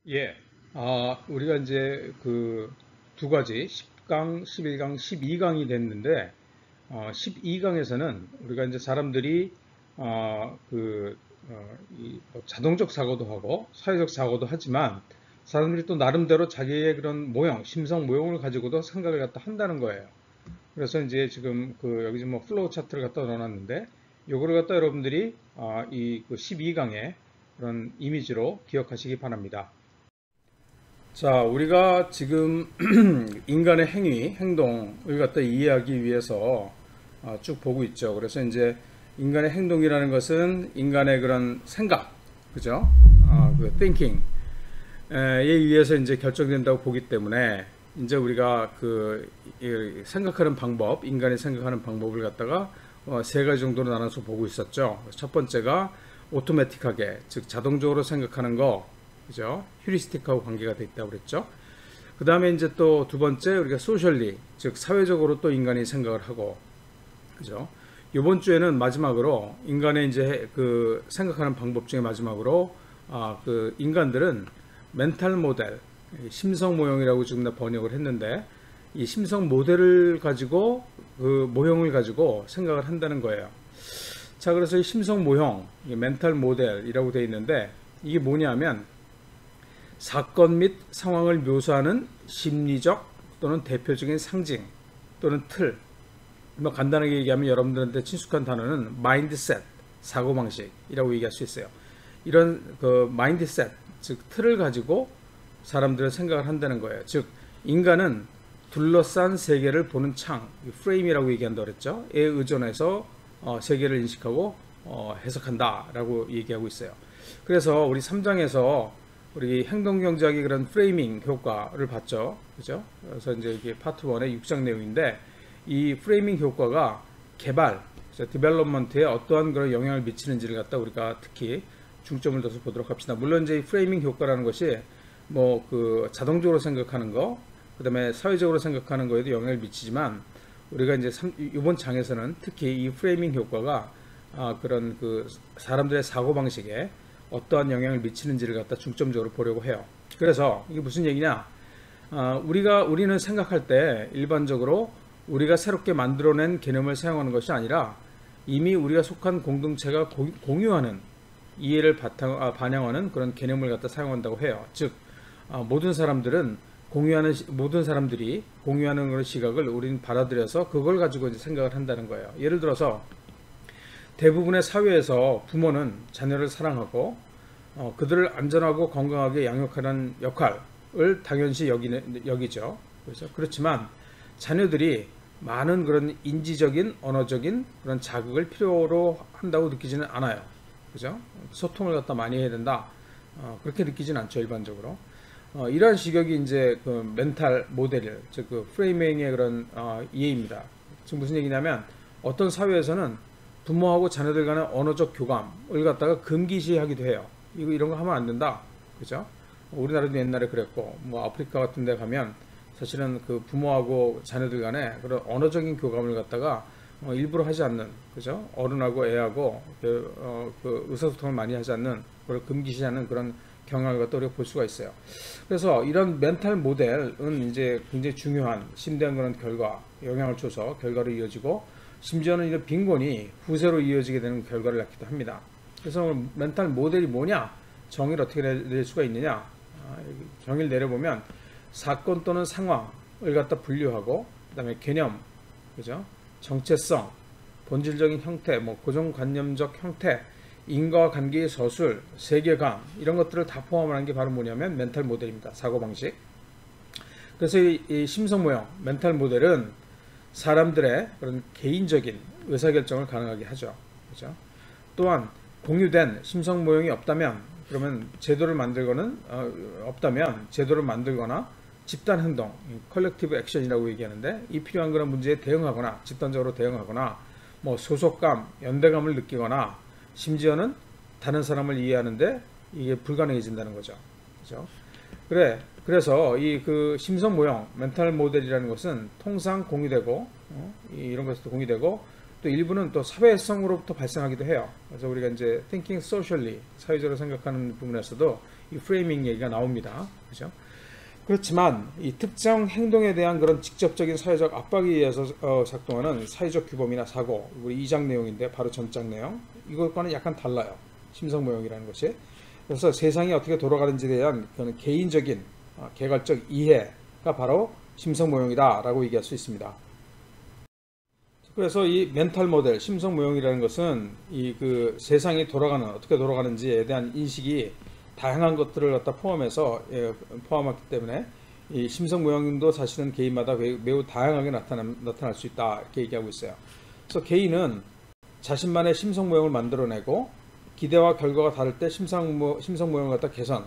예. 우리가 이제 그 두 가지 10강, 11강, 12강이 됐는데 12강에서는 우리가 이제 사람들이 뭐 자동적 사고도 하고 사회적 사고도 하지만 사람들이 또 나름대로 자기의 그런 모형, 심성 모형을 가지고도 생각을 갖다 한다는 거예요. 그래서 이제 지금 여기 지금 뭐 플로우 차트를 갖다 넣어놨는데 요거를 갖다 여러분들이 이 12강의 그런 이미지로 기억하시기 바랍니다. 자, 우리가 지금 인간의 행위, 행동을 갖다 이해하기 위해서 쭉 보고 있죠. 그래서 이제 인간의 행동이라는 것은 인간의 그런 생각, 그죠? 그 thinking에 의해서 이제 결정된다고 보기 때문에 이제 우리가 이 생각하는 방법, 인간이 생각하는 방법을 갖다가 세 가지 정도로 나눠서 보고 있었죠. 첫 번째가 오토매틱하게, 즉 자동적으로 생각하는 거, 그죠? 휴리스틱하고 관계가 돼 있다고 그랬죠. 그 다음에 이제 또 두 번째 우리가 소셜리, 즉 사회적으로 또 인간이 생각을 하고, 그죠? 이번 주에는 마지막으로 인간의 이제 그 생각하는 방법 중에 마지막으로 그 인간들은 멘탈 모델, 심성 모형이라고 지금 다 번역을 했는데 이 심성 모델을 가지고 그 모형을 가지고 생각을 한다는 거예요. 자, 그래서 이 심성 모형, 멘탈 모델이라고 되어 있는데 이게 뭐냐면 사건 및 상황을 묘사하는 심리적 또는 대표적인 상징 또는 틀. 뭐 간단하게 얘기하면 여러분들한테 친숙한 단어는 마인드셋, 사고방식이라고 얘기할 수 있어요. 이런 그 마인드셋, 즉 틀을 가지고 사람들은 생각을 한다는 거예요. 즉 인간은 둘러싼 세계를 보는 창, 프레임이라고 얘기한다고 그랬죠. 에 의존해서 세계를 인식하고 해석한다라고 얘기하고 있어요. 그래서 우리 3장에서 우리 행동경제학의 그런 프레이밍 효과를 봤죠. 그죠? 그래서 이제 이게 파트 1의 6장 내용인데 이 프레이밍 효과가 개발, 디벨롭먼트에 어떠한 그런 영향을 미치는지를 갖다 우리가 특히 중점을 둬서 보도록 합시다. 물론 이제 이 프레이밍 효과라는 것이 뭐 그 자동적으로 생각하는 거, 그 다음에 사회적으로 생각하는 거에도 영향을 미치지만 우리가 이제 이번 장에서는 특히 이 프레이밍 효과가 그런 그 사람들의 사고방식에 어떠한 영향을 미치는지를 갖다 중점적으로 보려고 해요. 그래서 이게 무슨 얘기냐? 우리는 생각할 때 일반적으로 우리가 새롭게 만들어낸 개념을 사용하는 것이 아니라 이미 우리가 속한 공동체가 공유하는 이해를 반영하는 그런 개념을 갖다 사용한다고 해요. 즉 모든 사람들이 공유하는 그런 시각을 우리는 받아들여서 그걸 가지고 이제 생각을 한다는 거예요. 예를 들어서 대부분의 사회에서 부모는 자녀를 사랑하고 그들을 안전하고 건강하게 양육하는 역할을 당연시 여기죠. 그렇지만 자녀들이 많은 그런 인지적인, 언어적인 그런 자극을 필요로 한다고 느끼지는 않아요. 그죠? 소통을 갖다 많이 해야 된다. 그렇게 느끼지는 않죠, 일반적으로. 이러한 시각이 이제 그 멘탈 모델, 즉 그 프레이밍의 그런 이해입니다. 지금 무슨 얘기냐면 어떤 사회에서는 부모하고 자녀들 간의 언어적 교감을 갖다가 금기시하기도 해요. 이런 거 하면 안 된다. 그죠? 우리나라도 옛날에 그랬고, 뭐 아프리카 같은 데 가면 사실은 그 부모하고 자녀들 간에 그런 언어적인 교감을 갖다가 일부러 하지 않는, 그죠? 어른하고 애하고 그 의사소통을 많이 하지 않는, 그걸 금기시하는 그런 경향을 갖다 우리가 볼 수가 있어요. 그래서 이런 멘탈 모델은 이제 굉장히 중요한 심대한 그런 영향을 줘서 결과로 이어지고 심지어는 이런 빈곤이 후세로 이어지게 되는 결과를 낳기도 합니다. 그래서 멘탈 모델이 뭐냐? 정의를 어떻게 내릴 수가 있느냐? 정의를 내려보면 사건 또는 상황을 갖다 분류하고 그다음에 개념, 그죠? 정체성, 본질적인 형태, 뭐 고정관념적 형태, 인과관계의 서술, 세계관 이런 것들을 다 포함하는 게 바로 뭐냐면 멘탈 모델입니다. 사고방식. 그래서 이 심성모형 멘탈 모델은 사람들의 그런 개인적인 의사결정을 가능하게 하죠. 그죠? 또한 공유된 심성 모형이 없다면 그러면 제도를 만들거나 집단 행동, 컬렉티브 액션이라고 얘기하는데 이 필요한 그런 문제에 대응하거나 집단적으로 대응하거나 뭐 소속감, 연대감을 느끼거나 심지어는 다른 사람을 이해하는데 이게 불가능해진다는 거죠. 그죠? 그래서 이 그 심성 모형, 멘탈 모델이라는 것은 통상 공유되고, 이런 것도 공유되고, 또 일부는 또 사회성으로부터 발생하기도 해요. 그래서 우리가 이제 thinking socially, 사회적으로 생각하는 부분에서도 이 프레이밍 얘기가 나옵니다. 그죠? 그렇지만 이 특정 행동에 대한 그런 직접적인 사회적 압박에 의해서 작동하는 사회적 규범이나 사고, 우리 2장 내용인데 바로 전장 내용, 이것과는 약간 달라요. 심성모형이라는 것이. 그래서 세상이 어떻게 돌아가는지에 대한 그런 개인적인 개괄적 이해가 바로 심성모형이다라고 얘기할 수 있습니다. 그래서 이 멘탈 모델, 심성모형이라는 것은 이 그 세상이 어떻게 돌아가는지에 대한 인식이 다양한 것들을 갖다 포함하기 때문에 이 심성모형도 사실은 개인마다 매우 다양하게 나타날 수 있다 이렇게 얘기하고 있어요. 그래서 개인은 자신만의 심성모형을 만들어내고 기대와 결과가 다를 때 심성모형을 갖다 개선,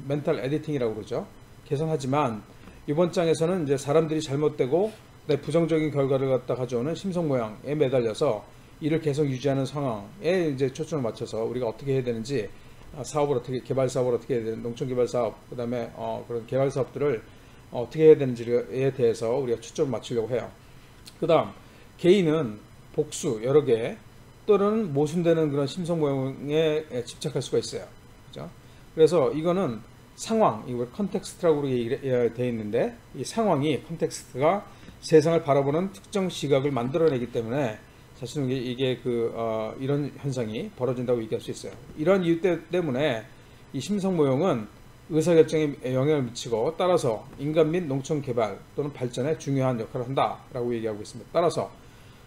멘탈 에디팅이라고 그러죠. 개선하지만 이번 장에서는 이제 사람들이 잘못되고 부정적인 결과를 갖다 가져오는 심성모형에 매달려서 이를 계속 유지하는 상황에 이제 초점을 맞춰서 우리가 어떻게 해야 되는지, 개발 사업을 어떻게 해야 되는, 농촌 개발 사업, 그 다음에 그런 개발 사업들을 어떻게 해야 되는지에 대해서 우리가 초점을 맞추려고 해요. 그 다음, 개인은 복수, 여러 개, 또는 모순되는 그런 심성모형에 집착할 수가 있어요. 그죠? 그래서 이거는 상황, 이걸 컨텍스트라고 되어 있는데, 이 상황이, 컨텍스트가 세상을 바라보는 특정 시각을 만들어내기 때문에 사실은 이게 이런 현상이 벌어진다고 얘기할 수 있어요. 이런 이유 때문에 이 심성모형은 의사결정에 영향을 미치고, 따라서 인간 및 농촌 개발 또는 발전에 중요한 역할을 한다라고 얘기하고 있습니다. 따라서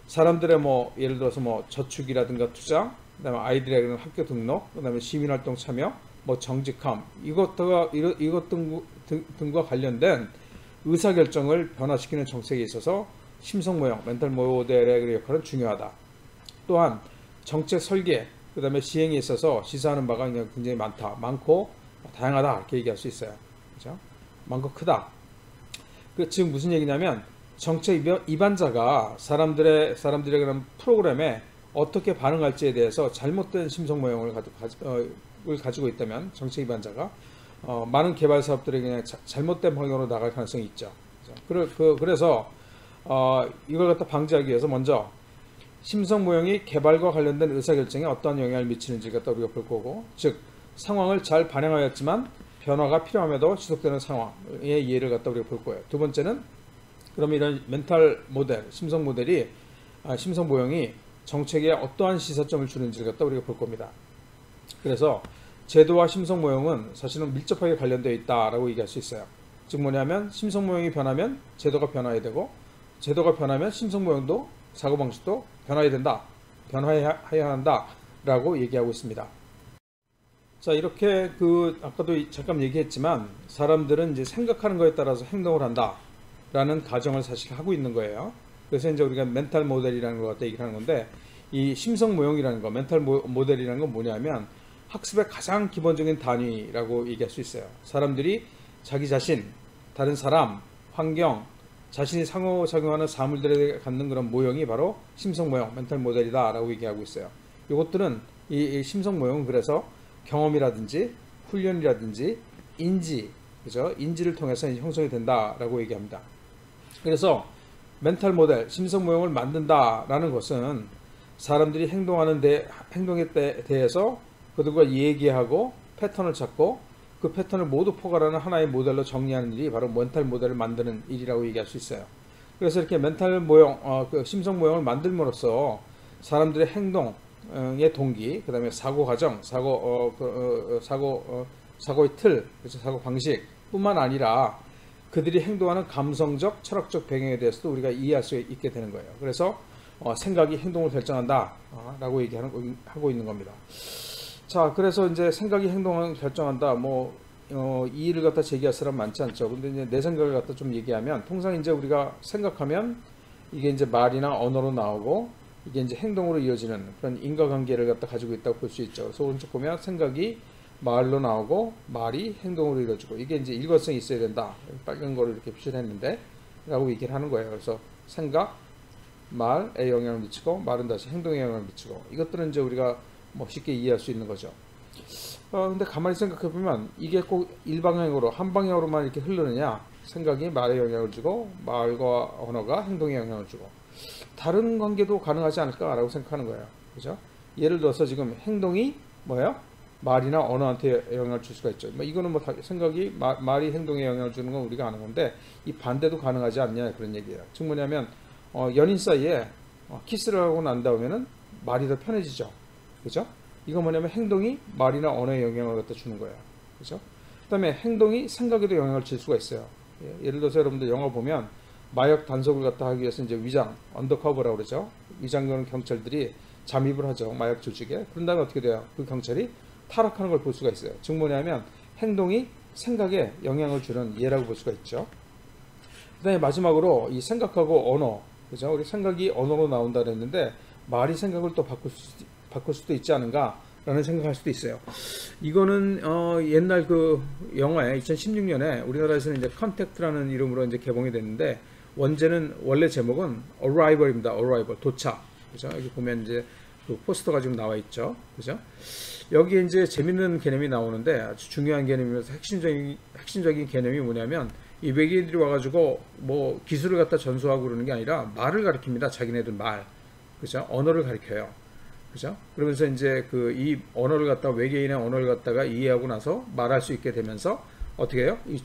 사람들의 예를 들어서 저축이라든가 투자, 그다음에 아이들의 학교 등록, 그다음에 시민활동 참여, 정직함, 이것 등과 관련된 의사결정을 변화시키는 정책에 있어서 심성모형, 멘탈 모델의 역할은 중요하다. 또한 정책 설계, 그 다음에 시행에 있어서 시사하는 바가 굉장히 많고 다양하다 이렇게 얘기할 수 있어요. 그렇죠? 많고 크다. 지금 무슨 얘기냐면 정책 입안자가 사람들의 그런 프로그램에 어떻게 반응할지에 대해서 잘못된 심성모형을 가지고 있다면 정책 입안자가 많은 개발 사업들이 그냥 잘못된 방향으로 나갈 가능성이 있죠. 그래서 이걸 갖다 방지하기 위해서 먼저 심성모형이 개발과 관련된 의사결정에 어떠한 영향을 미치는지 갖다 우리가 볼 거고, 즉 상황을 잘 반영하였지만 변화가 필요함에도 지속되는 상황의 이해를 갖다 우리가 볼 거예요. 두 번째는 그럼 이런 멘탈 모델, 심성모형이 정책에 어떠한 시사점을 주는지를 갖다 우리가 볼 겁니다. 그래서 제도와 심성모형은 사실은 밀접하게 관련되어 있다라고 얘기할 수 있어요. 즉 뭐냐면 심성모형이 변하면 제도가 변화해야 되고, 제도가 변하면 심성모형도 사고방식도 변화해야 한다라고 얘기하고 있습니다. 자, 이렇게 아까도 잠깐 얘기했지만 사람들은 이제 생각하는 거에 따라서 행동을 한다라는 가정을 사실 하고 있는 거예요. 그래서 이제 우리가 멘탈 모델이라는 걸 갖다 얘기를 하는 건데, 이 심성모형이라는 거, 멘탈 모델이라는 건 뭐냐면 학습의 가장 기본적인 단위라고 얘기할 수 있어요. 사람들이 자기 자신, 다른 사람, 환경, 자신이 상호작용하는 사물들에 갖는 그런 모형이 바로 심성모형, 멘탈 모델이다 라고 얘기하고 있어요. 이것들은 이 심성모형은 그래서 경험이라든지 훈련이라든지 인지, 그죠? 인지를 통해서 형성이 된다라고 얘기합니다. 그래서 멘탈 모델, 심성모형을 만든다라는 것은 사람들이 행동에 대해서 그들과 얘기하고 패턴을 찾고 그 패턴을 모두 포괄하는 하나의 모델로 정리하는 일이 바로 멘탈 모델을 만드는 일이라고 얘기할 수 있어요. 그래서 이렇게 멘탈 모형, 심성 모형을 만들므로써 사람들의 행동의 동기, 그 다음에 사고 과정, 사고의 틀, 그래서 사고 방식뿐만 아니라 그들이 행동하는 감성적, 철학적 배경에 대해서도 우리가 이해할 수 있게 되는 거예요. 그래서 생각이 행동을 결정한다라고 하고 있는 겁니다. 자, 그래서 이제 생각이 행동을 결정한다. 이 일을 갖다 제기할 사람 많지 않죠. 근데 이제 내 생각을 갖다 좀 얘기하면, 통상 이제 우리가 생각하면 이게 이제 말이나 언어로 나오고 이게 이제 행동으로 이어지는 그런 인과관계를 갖다 가지고 있다고 볼 수 있죠. 그래서 오른쪽 보면 생각이 말로 나오고 말이 행동으로 이루어지고, 이게 이제 일관성이 있어야 된다. 빨간 거를 이렇게 표시를 했는데 라고 얘기를 하는 거예요. 그래서 생각, 말에 영향을 미치고, 말은 다시 행동에 영향을 미치고, 이것들은 이제 우리가 쉽게 이해할 수 있는 거죠. 근데 가만히 생각해 보면 이게 꼭 일방향으로, 한 방향으로만 이렇게 흐르느냐? 생각이 말에 영향을 주고, 말과 언어가 행동에 영향을 주고. 다른 관계도 가능하지 않을까라고 생각하는 거예요. 그죠? 예를 들어서 지금 행동이 뭐예요? 말이나 언어한테 영향을 줄 수가 있죠. 뭐 이거는 뭐 생각이 말이 행동에 영향을 주는 건 우리가 아는 건데 이 반대도 가능하지 않냐 그런 얘기예요. 즉 뭐냐면 연인 사이에 키스를 하고 난 다음에는 말이 더 편해지죠. 그죠? 이거 뭐냐면 행동이 말이나 언어에 영향을 갖다 주는 거예요. 그죠? 그다음에 행동이 생각에도 영향을 줄 수가 있어요. 예를 들어서 여러분들 영화 보면 마약 단속을 갖다 하기 위해서 이제 위장, 언더커버라고 그러죠. 위장 거는 경찰들이 잠입을 하죠. 마약 조직에. 그런 다음에 어떻게 돼요? 그 경찰이 타락하는 걸 볼 수가 있어요. 즉 뭐냐면 행동이 생각에 영향을 주는 예라고 볼 수가 있죠. 그 다음에 마지막으로 이 생각하고 언어, 그죠? 우리 생각이 언어로 나온다 그랬는데 말이 생각을 또 바꿀 수도 있지 않은가라는 생각할 수도 있어요. 이거는 옛날 그 영화에 2016년에 우리나라에서는 이제 컨택트라는 이름으로 이제 개봉이 됐는데 원래 제목은 Arrival입니다. Arrival, 도착. 그죠? 여기 보면 이제 그 포스터가 지금 나와 있죠. 그죠? 여기에 이제 재밌는 개념이 나오는데 아주 중요한 개념이면서 핵심적인 개념이 뭐냐면 이 외계인들이 와가지고 뭐 기술을 갖다 전수하고 그러는 게 아니라 말을 가리킵니다. 자기네들 말. 그죠? 언어를 가리켜요. 그죠? 그러면서 이제 그 이 언어를 갖다 외계인의 언어를 갖다가 이해하고 나서 말할 수 있게 되면서 어떻게 해요? 이게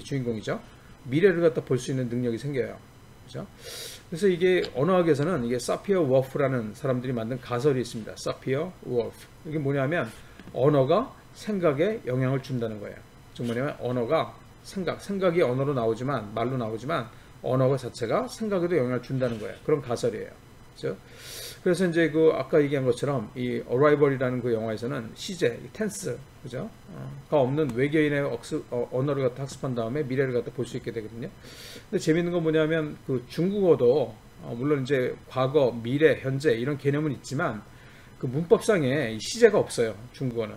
주인공이죠. 미래를 갖다 볼 수 있는 능력이 생겨요. 그죠? 그래서 이게 언어학에서는 이게 사피어 워프라는 사람들이 만든 가설이 있습니다. 사피어 워프. 이게 뭐냐면 언어가 생각에 영향을 준다는 거예요. 즉 뭐냐면 언어가 생각이 언어로 나오지만 말로 나오지만 언어가 자체가 생각에도 영향을 준다는 거예요. 그런 가설이에요. 그렇죠? 그래서 이제 그 아까 얘기한 것처럼 이 Arrival이라는 그 영화에서는 시제, 텐스, 그죠? 가 없는 외계인의 언어를 갖다 학습한 다음에 미래를 갖다 볼 수 있게 되거든요. 근데 재밌는 건 뭐냐면 그 중국어도 물론 이제 과거, 미래, 현재 이런 개념은 있지만 그 문법상에 시제가 없어요. 중국어는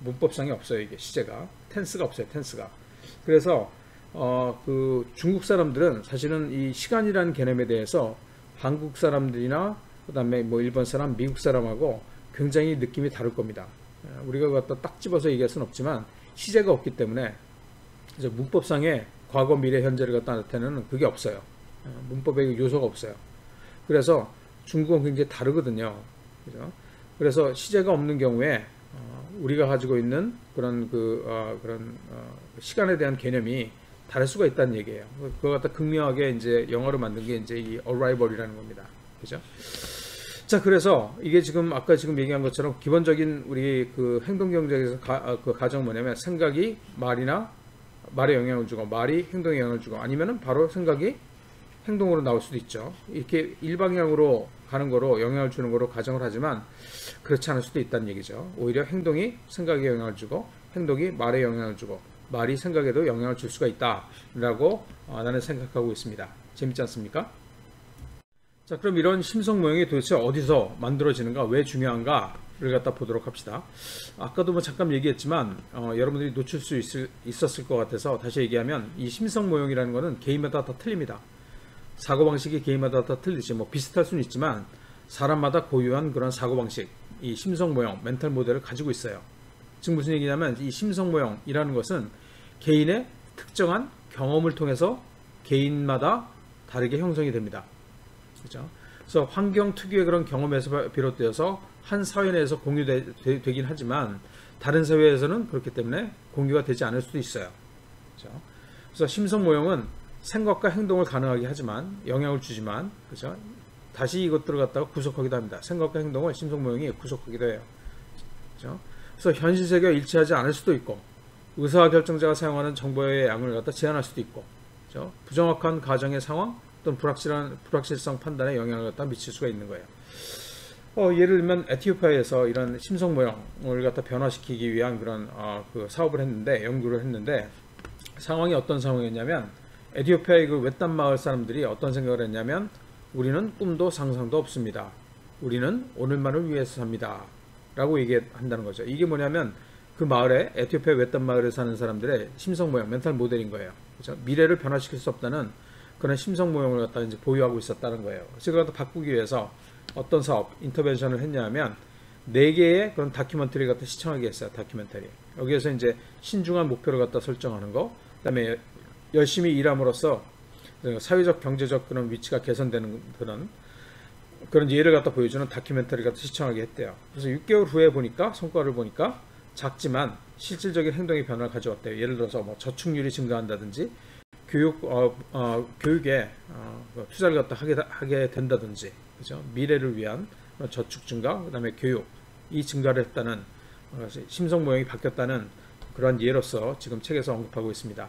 문법상에 없어요. 이게 시제가 텐스가 없어요. 텐스가. 그래서 그 중국 사람들은 사실은 이 시간이라는 개념에 대해서 한국 사람들이나 그다음에 뭐 일본 사람, 미국 사람하고 굉장히 느낌이 다를 겁니다. 우리가 갖다 딱 집어서 얘기할 수는 없지만 시제가 없기 때문에 그래서 문법상에 과거, 미래, 현재를 갖다 나타내는 그게 없어요. 문법의 요소가 없어요. 그래서 중국어는 굉장히 다르거든요. 그죠? 그래서 시제가 없는 경우에 우리가 가지고 있는 그런 시간에 대한 개념이 다를 수가 있다는 얘기예요. 그걸 갖다 극명하게 이제 영어로 만든 게 이제 이 Arrival이라는 겁니다. 그죠? 자, 그래서 이게 지금 아까 얘기한 것처럼 기본적인 우리 그 행동 경제에서 그 가정 뭐냐면 생각이 말에 영향을 주고 말이 행동에 영향을 주고 아니면은 바로 생각이 행동으로 나올 수도 있죠. 이렇게 일방향으로 가는 거로 영향을 주는 거로 가정을 하지만 그렇지 않을 수도 있다는 얘기죠. 오히려 행동이 생각에 영향을 주고 행동이 말에 영향을 주고 말이 생각에도 영향을 줄 수가 있다라고 나는 생각하고 있습니다. 재밌지 않습니까? 자, 그럼 이런 심성 모형이 도대체 어디서 만들어지는가, 왜 중요한가를 갖다 보도록 합시다. 아까도 뭐 잠깐 얘기했지만 여러분들이 놓칠 수 있었을 것 같아서 다시 얘기하면 이 심성 모형이라는 거는 개인마다 다 틀립니다. 사고방식이 개인마다 다 틀리지 뭐 비슷할 수는 있지만 사람마다 고유한 그런 사고방식, 이 심성 모형, 멘탈 모델을 가지고 있어요. 지금 무슨 얘기냐면 이 심성 모형이라는 것은 개인의 특정한 경험을 통해서 개인마다 다르게 형성이 됩니다. 그렇죠? 그래서 환경 특유의 그런 경험에서 비롯되어서 한 사회 내에서 공유되긴 하지만 다른 사회에서는 그렇기 때문에 공유가 되지 않을 수도 있어요. 그렇죠? 그래서 심성 모형은 생각과 행동을 가능하게 하지만 영향을 주지만 그렇죠? 다시 이것들을 갖다가 구속하기도 합니다. 생각과 행동을 심성 모형이 구속하기도 해요. 그렇죠? 그래서 현실 세계와 일치하지 않을 수도 있고 의사결정자가 사용하는 정보의 양을 갖다 제한할 수도 있고 그렇죠? 부정확한 가정의 상황 또는 불확실성 판단에 영향을 갖다 미칠 수가 있는 거예요. 예를 들면 에티오피아에서 이런 심성 모형을 갖다 변화시키기 위한 그런 그 사업을 했는데 연구를 했는데 상황이 어떤 상황이었냐면 에티오피아의 그 외딴 마을 사람들이 어떤 생각을 했냐면 우리는 꿈도 상상도 없습니다. 우리는 오늘만을 위해서 삽니다. 라고 얘기한다는 거죠. 이게 뭐냐면 그 마을에 에티오피아 외딴 마을에 사는 사람들의 심성 모형, 멘탈 모델인 거예요. 그렇죠? 미래를 변화시킬 수 없다는 그런 심성 모형을 갖다 이제 보유하고 있었다는 거예요. 그래서 그걸 바꾸기 위해서 어떤 사업, 인터벤션을 했냐면 4개의 그런 다큐멘터리를 갖다 시청하게 했어요. 다큐멘터리. 여기에서 이제 신중한 목표를 갖다 설정하는 거, 그 다음에 열심히 일함으로써 사회적 경제적 그런 위치가 개선되는 그런 예를 갖다 보여주는 다큐멘터리를 갖다 시청하게 했대요. 그래서 6개월 후에 보니까 성과를 보니까 작지만 실질적인 행동의 변화를 가져왔대요. 예를 들어서 뭐 저축률이 증가한다든지 교육에 투자를 갖다 하게 된다든지, 그죠? 미래를 위한 저축 증가, 그다음에 교육 이 증가를 했다는 심성 모형이 바뀌었다는 그러한 예로서 지금 책에서 언급하고 있습니다.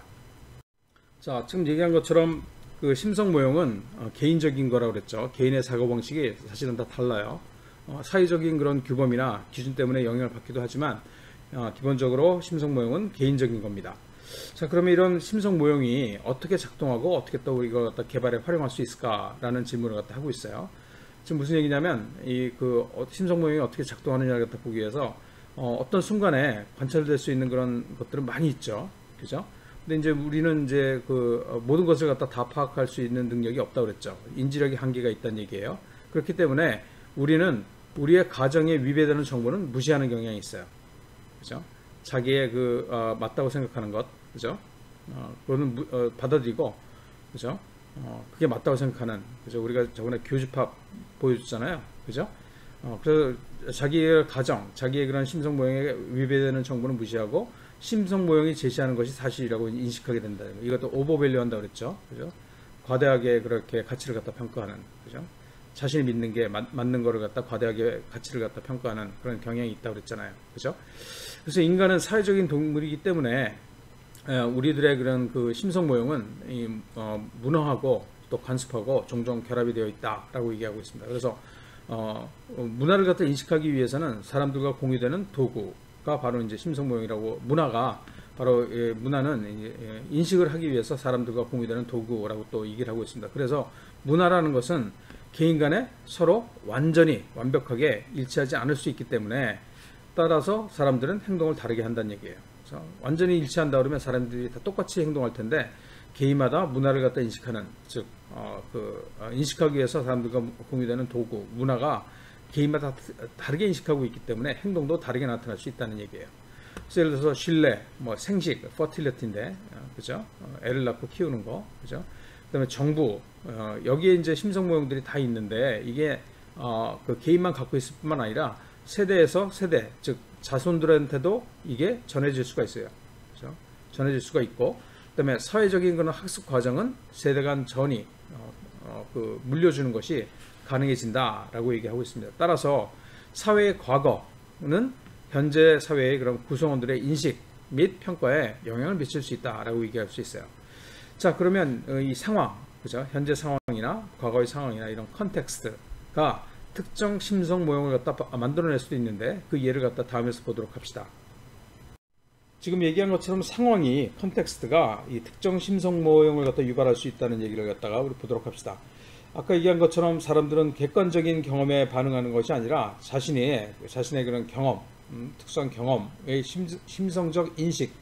자, 지금 얘기한 것처럼 그 심성 모형은 개인적인 거라고 그랬죠. 개인의 사고방식이 사실은 다 달라요. 사회적인 그런 규범이나 기준 때문에 영향을 받기도 하지만 기본적으로 심성 모형은 개인적인 겁니다. 자, 그러면 이런 심성 모형이 어떻게 작동하고 어떻게 또 우리가 갖다 개발에 활용할 수 있을까라는 질문을 갖다 하고 있어요. 지금 무슨 얘기냐면 이 그 심성 모형이 어떻게 작동하느냐를 갖다 보기 위해서 어떤 순간에 관찰될 수 있는 그런 것들은 많이 있죠. 그죠? 근데 이제 우리는 이제 그 모든 것을 갖다 다 파악할 수 있는 능력이 없다고 그랬죠. 인지력의 한계가 있다는 얘기예요. 그렇기 때문에 우리는 우리의 가정에 위배되는 정보는 무시하는 경향이 있어요. 그죠? 자기의 맞다고 생각하는 것, 그죠? 그거는 받아들이고, 그죠? 그게 맞다고 생각하는, 그죠? 우리가 저번에 교집합 보여줬잖아요. 그죠? 그래서 자기의 가정, 자기의 그런 심성 모형에 위배되는 정보는 무시하고 심성 모형이 제시하는 것이 사실이라고 인식하게 된다. 이것도 오버밸류 한다고 그랬죠. 그죠? 과대하게 그렇게 가치를 갖다 평가하는, 그죠? 자신이 믿는 게 맞는 거를 갖다 과대하게 가치를 갖다 평가하는 그런 경향이 있다고 그랬잖아요. 그죠? 그래서 인간은 사회적인 동물이기 때문에 우리들의 그런 그 심성 모형은 문화하고 또 관습하고 종종 결합이 되어 있다라고 얘기하고 있습니다. 그래서 문화를 갖다 인식하기 위해서는 사람들과 공유되는 도구가 바로 이제 심성 모형이라고, 문화가 바로 문화는 인식을 하기 위해서 사람들과 공유되는 도구라고 또 얘기를 하고 있습니다. 그래서 문화라는 것은 개인 간에 서로 완벽하게 일치하지 않을 수 있기 때문에 따라서 사람들은 행동을 다르게 한다는 얘기예요. 그래서 완전히 일치한다 그러면 사람들이 다 똑같이 행동할 텐데 개인마다 문화를 갖다 인식하는, 즉 인식하기 위해서 사람들과 공유되는 도구, 문화가 개인마다 다르게 인식하고 있기 때문에 행동도 다르게 나타날 수 있다는 얘기예요. 그래서 예를 들어서 신뢰, 생식, fertility인데, 그죠? 애를 낳고 키우는 거, 그죠? 그다음에 정부, 여기에 이제 심성 모형들이 다 있는데 이게 그 개인만 갖고 있을 뿐만 아니라 세대에서 세대, 즉 자손들한테도 이게 전해질 수가 있어요. 그죠? 전해질 수가 있고, 그다음에 사회적인 그런 학습 과정은 세대 간 전이 물려주는 것이 가능해진다라고 얘기하고 있습니다. 따라서 사회의 과거는 현재 사회의 그런 구성원들의 인식 및 평가에 영향을 미칠 수 있다라고 얘기할 수 있어요. 자, 그러면 이 상황, 그죠? 현재 상황이나 과거의 상황이나 이런 컨텍스트가 특정 심성 모형을 갖다 만들어낼 수도 있는데 그 예를 갖다 다음에서 보도록 합시다. 지금 얘기한 것처럼 상황이, 컨텍스트가 이 특정 심성 모형을 갖다 유발할 수 있다는 얘기를 갖다가 우리 보도록 합시다. 아까 얘기한 것처럼 사람들은 객관적인 경험에 반응하는 것이 아니라 자신의 그런 경험, 특수한 경험의 심성적 인식,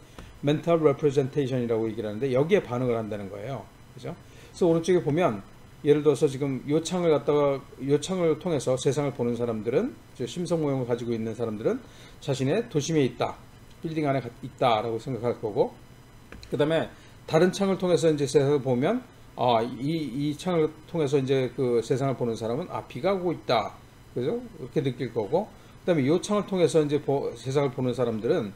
mental representation이라고 얘기를 하는데 여기에 반응을 한다는 거예요. 그죠? 그래서 오른쪽에 보면 예를 들어서 지금 요창을 통해서 세상을 보는 사람들은, 심성 모형을 가지고 있는 사람들은 자신의 도심에 있다, 빌딩 안에 있다라고 생각할 거고, 그 다음에 다른 창을 통해서 이제 세상을 보면 이 창을 통해서 이제 그 세상을 보는 사람은 비가 오고 있다, 그죠? 그렇게 느낄 거고, 그 다음에 이 창을 통해서 이제 세상을 보는 사람들은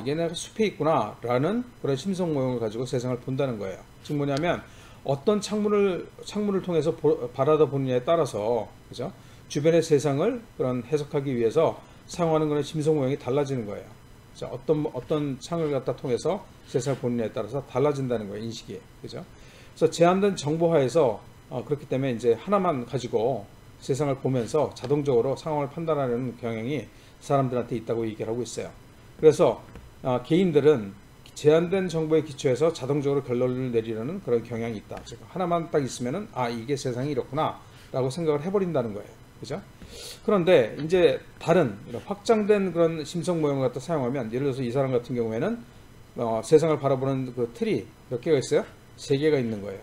이게 내가 숲에 있구나라는 그런 심성 모형을 가지고 세상을 본다는 거예요. 즉 뭐냐면 어떤 창문을 통해서 바라다 보느냐에 따라서, 그죠? 주변의 세상을 그런 해석하기 위해서 사용하는 그런 심성 모형이 달라지는 거예요. 자, 어떤 창을 갖다 통해서 세상을 보느냐에 따라서 달라진다는 거예요, 인식이. 그죠? 그래서 제한된 정보하에서 그렇기 때문에 이제 하나만 가지고 세상을 보면서 자동적으로 상황을 판단하는 경향이 사람들한테 있다고 얘기를 하고 있어요. 그래서 개인들은 제한된 정보에 기초해서 자동적으로 결론을 내리려는 그런 경향이 있다. 즉 하나만 딱 있으면은 이게 세상이 이렇구나 라고 생각을 해버린다는 거예요. 그죠? 그런데 이제 다른 확장된 그런 심성 모형을 갖다 사용하면, 예를 들어서 이 사람 같은 경우에는 세상을 바라보는 그 틀이 몇 개가 있어요? 3개가 있는 거예요.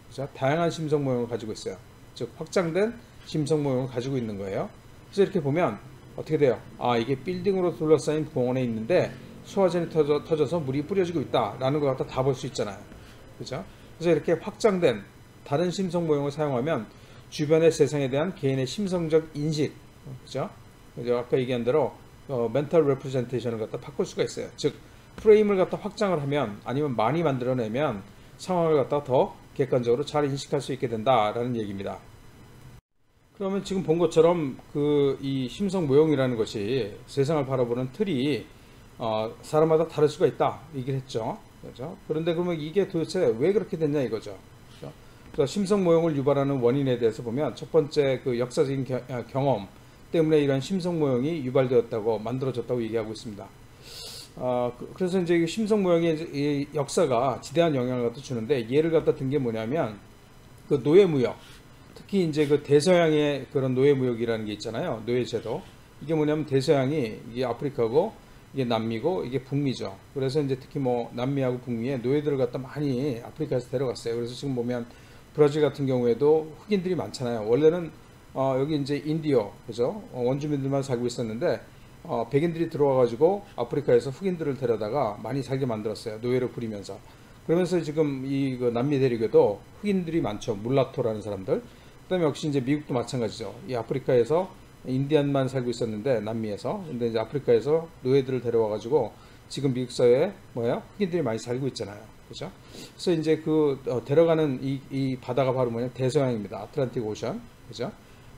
그죠? 다양한 심성 모형을 가지고 있어요. 즉 확장된 심성 모형을 가지고 있는 거예요. 그래서 이렇게 보면 어떻게 돼요? 이게 빌딩으로 둘러싸인 공원에 있는데 소화전이 터져서 물이 뿌려지고 있다라는 걸 갖다 다 볼 수 있잖아요. 그죠? 그래서 이렇게 확장된 다른 심성 모형을 사용하면 주변의 세상에 대한 개인의 심성적 인식, 그죠? 아까 얘기한 대로 멘탈 레프레젠테이션을 갖다 바꿀 수가 있어요. 즉 프레임을 갖다 확장을 하면 아니면 많이 만들어내면 상황을 갖다 더 객관적으로 잘 인식할 수 있게 된다라는 얘기입니다. 그러면 지금 본 것처럼 이 심성 모형이라는 것이 세상을 바라보는 틀이 사람마다 다를 수가 있다 얘기를 했죠. 그렇죠? 그런데 그러면 이게 도대체 왜 그렇게 됐냐 이거죠. 그렇죠? 그래서 심성 모형을 유발하는 원인에 대해서 보면 첫 번째 그 역사적인 경험 때문에 이런 심성 모형이 유발되었다고 만들어졌다고 얘기하고 있습니다. 그래서 이제 이 심성 모형의 역사가 지대한 영향을 갖다 주는데 예를 갖다 든 게 뭐냐면 그 노예무역, 특히 이제 그 대서양의 그런 노예무역이라는 게 있잖아요. 노예제도. 이게 뭐냐면 대서양이 이게 아프리카고 이게 남미고 이게 북미죠. 그래서 이제 특히 뭐 남미하고 북미에 노예들을 갖다 많이 아프리카에서 데려갔어요. 그래서 지금 보면 브라질 같은 경우에도 흑인들이 많잖아요. 원래는 여기 이제 인디어, 그죠? 원주민들만 살고 있었는데 백인들이 들어와가지고 아프리카에서 흑인들을 데려다가 많이 살게 만들었어요. 노예를 부리면서. 그러면서 지금 그 남미 대륙에도 흑인들이 많죠. 물라토라는 사람들. 그다음에 역시 이제 미국도 마찬가지죠. 이 아프리카에서 인디안만 살고 있었는데 남미에서, 근데 이제 아프리카에서 노예들을 데려와가지고 지금 미국 사회에 흑인들이 많이 살고 있잖아요. 그죠? 그래서 이제 데려가는 이 바다가 바로 대서양입니다. 아틀란틱 오션. 그죠?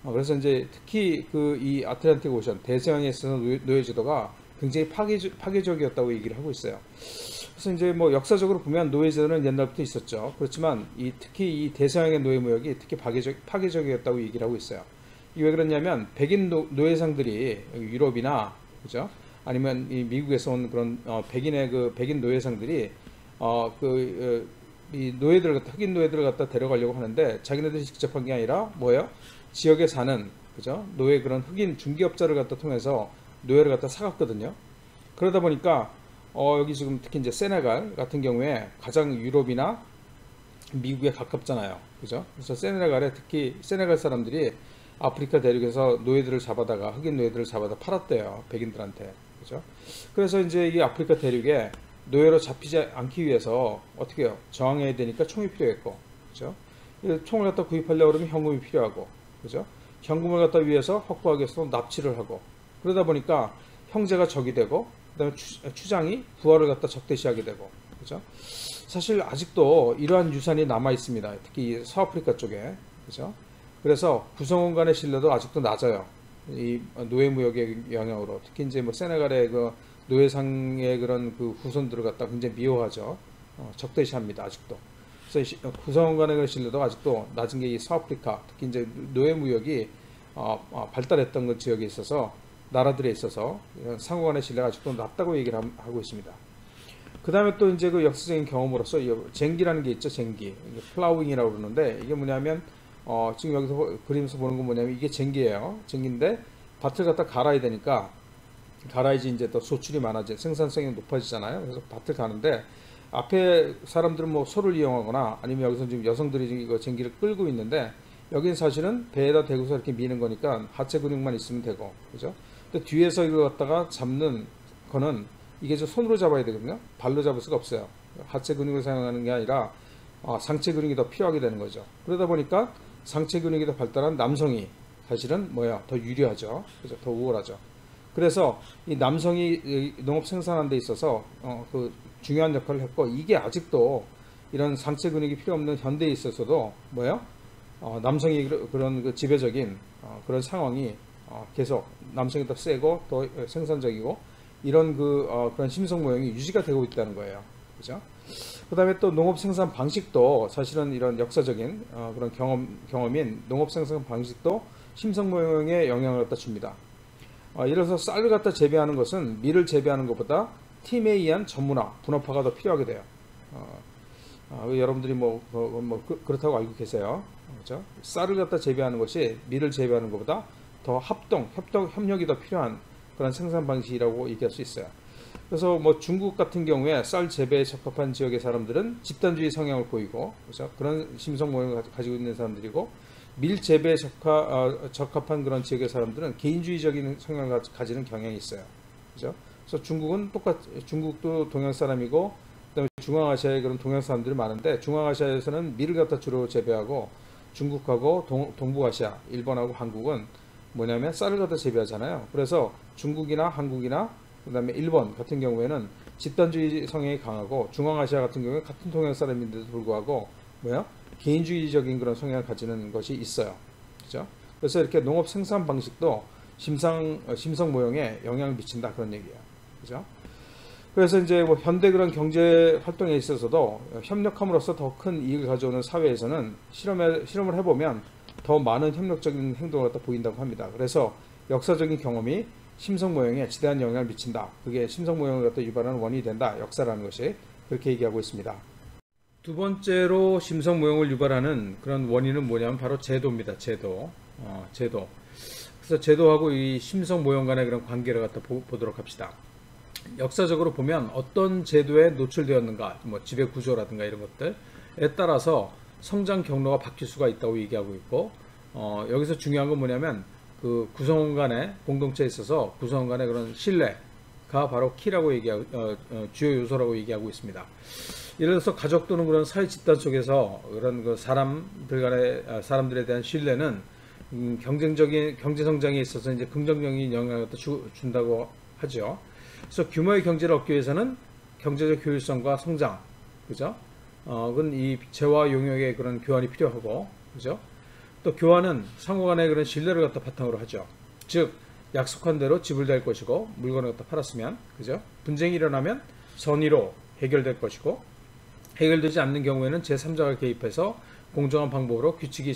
그래서 이제 특히 이 아틀란틱 오션, 대서양에 있어서 노예제도가 굉장히 파괴적이었다고 얘기를 하고 있어요. 그래서 이제 뭐 역사적으로 보면 노예제도는 옛날부터 있었죠. 그렇지만 특히 이 대서양의 노예무역이 특히 파괴적이었다고 얘기를 하고 있어요. 이게 왜 그러냐면 백인 노예상들이 유럽이나, 그죠? 아니면 이 미국에서 온 그런 백인의 백인 노예상들이 이 흑인 노예들을 갖다 데려가려고 하는데 자기네들이 직접 한 게 아니라 지역에 사는, 그죠? 노예 그런 흑인 중개업자를 갖다 통해서 노예를 갖다 사갔거든요. 그러다 보니까 여기 지금 특히 이제 세네갈 같은 경우에 가장 유럽이나 미국에 가깝잖아요. 그죠? 그래서 세네갈에 특히 세네갈 사람들이 아프리카 대륙에서 노예들을 잡아다가 흑인 노예들을 잡아다 팔았대요. 백인들한테. 그죠? 그래서 이제 이 아프리카 대륙에 노예로 잡히지 않기 위해서 어떻게 해요? 저항해야 되니까 총이 필요했고, 그죠? 총을 갖다 구입하려고 그러면 현금이 필요하고, 그죠? 현금을 갖다 위해서 확보하기 위해서 납치를 하고, 그러다 보니까 형제가 적이 되고, 그다음에 추장이 부하를 갖다 적대시하게 되고, 그죠? 사실 아직도 이러한 유산이 남아 있습니다. 특히 서아프리카 쪽에, 그죠? 그래서 구성원 간의 신뢰도 아직도 낮아요. 이 노예무역의 영향으로, 특히 이제 뭐 세네갈의 노예상의 그런 후손들을 갖다 굉장히 미워하죠. 적대시합니다. 아직도. 그래서 구성원 간의 신뢰도 아직도 낮은 게 이 서아프리카, 특히 이제 노예무역이 발달했던 그 지역에 있어서, 나라들에 있어서 상호 간의 신뢰가 아직도 낮다고 얘기를 하고 있습니다. 그 다음에 또 이제 그 역사적인 경험으로서 쟁기라는 게 있죠. 쟁기. 플라우잉이라고 그러는데 이게 뭐냐면 지금 여기서 그림에서 보는 건 뭐냐면 이게 쟁기예요. 쟁기인데 밭을 갖다 갈아야 되니까, 갈아야지 이제 또 소출이 많아지, 생산성이 높아지잖아요. 그래서 밭을 가는데 앞에 사람들은 뭐 소를 이용하거나 아니면 여기서 지금 여성들이 이거 쟁기를 끌고 있는데 여기는 사실은 배에다 대고서 이렇게 미는 거니까 하체 근육만 있으면 되고, 그죠? 근데 뒤에서 이거 갖다가 잡는 거는 이게 저 손으로 잡아야 되거든요. 발로 잡을 수가 없어요. 하체 근육을 사용하는 게 아니라 상체 근육이 더 필요하게 되는 거죠. 그러다 보니까 상체 근육이 더 발달한 남성이 사실은 더 유리하죠. 그죠? 더 우월하죠. 그래서 이 남성이 농업 생산하는 데 있어서 중요한 역할을 했고, 이게 아직도 이런 상체 근육이 필요 없는 현대에 있어서도 남성이 그런 지배적인 그런 상황이 계속 남성이 더 세고 더 생산적이고 이런 그런 심성 모형이 유지가 되고 있다는 거예요. 그죠? 그 다음에 또 농업 생산 방식도 사실은 이런 역사적인 그런 경험인 농업 생산 방식도 심성 모형에 영향을 갖다 줍니다. 예를 들어서 쌀을 갖다 재배하는 것은 밀을 재배하는 것보다 팀에 의한 전문화, 분업화가 더 필요하게 돼요. 여러분들이 그렇다고 알고 계세요. 그렇죠? 쌀을 갖다 재배하는 것이 밀을 재배하는 것보다 더 협력이 더 필요한 그런 생산 방식이라고 얘기할 수 있어요. 그래서 뭐 중국 같은 경우에 쌀 재배에 적합한 지역의 사람들은 집단주의 성향을 보이고, 그렇죠? 그런 심성 모형을 가지고 있는 사람들이고, 밀 재배에 적합한 그런 지역의 사람들은 개인주의적인 성향을 가지는 경향이 있어요. 그죠? 그래서 중국도 동양 사람이고, 그다음에 중앙아시아에 그런 동양 사람들이 많은데 중앙아시아에서는 밀을 갖다 주로 재배하고 중국하고 동북아시아, 일본하고 한국은 뭐냐면 쌀을 갖다 재배하잖아요. 그래서 중국이나 한국이나 그다음에 일본 같은 경우에는 집단주의 성향이 강하고 중앙아시아 같은 경우에 같은 동양 사람인데도 불구하고 뭐야? 개인주의적인 그런 성향을 가지는 것이 있어요. 그죠? 그래서 이렇게 농업 생산 방식도 심성 모형에 영향을 미친다 그런 얘기예요. 그죠? 그래서 이제 뭐 현대 그런 경제 활동에 있어서도 협력함으로써 더 큰 이익을 가져오는 사회에서는 실험을 해보면 더 많은 협력적인 행동을 갖다 보인다고 합니다. 그래서 역사적인 경험이 심성 모형에 지대한 영향을 미친다. 그게 심성 모형을 갖다 유발하는 원인이 된다. 역사라는 것이 그렇게 얘기하고 있습니다. 두 번째로 심성 모형을 유발하는 그런 원인은 뭐냐면 바로 제도입니다. 제도. 그래서 제도하고 이 심성 모형 간의 그런 관계를 갖다 보도록 합시다. 역사적으로 보면 어떤 제도에 노출되었는가, 뭐 지배 구조라든가 이런 것들에 따라서 성장 경로가 바뀔 수가 있다고 얘기하고 있고, 여기서 중요한 건 뭐냐면 그 구성원 간의 공동체에 있어서 구성원 간의 그런 신뢰가 바로 키라고 얘기하고 주요 요소라고 얘기하고 있습니다. 예를 들어서 가족 또는 그런 사회 집단 속에서 그런 그 사람들에 대한 신뢰는 경제 성장에 있어서 이제 긍정적인 영향을 준다고 하죠. 그래서 규모의 경제를 얻기 위해서는 경제적 효율성과 성장, 그죠? 그건 이 재화 용역의 그런 교환이 필요하고, 그죠? 또 교환은 상호 간의 그런 신뢰를 갖다 바탕으로 하죠. 즉, 약속한 대로 지불될 것이고, 물건을 갖다 팔았으면, 그죠? 분쟁이 일어나면 선의로 해결될 것이고, 해결되지 않는 경우에는 제3자가 개입해서 공정한 방법으로 규칙이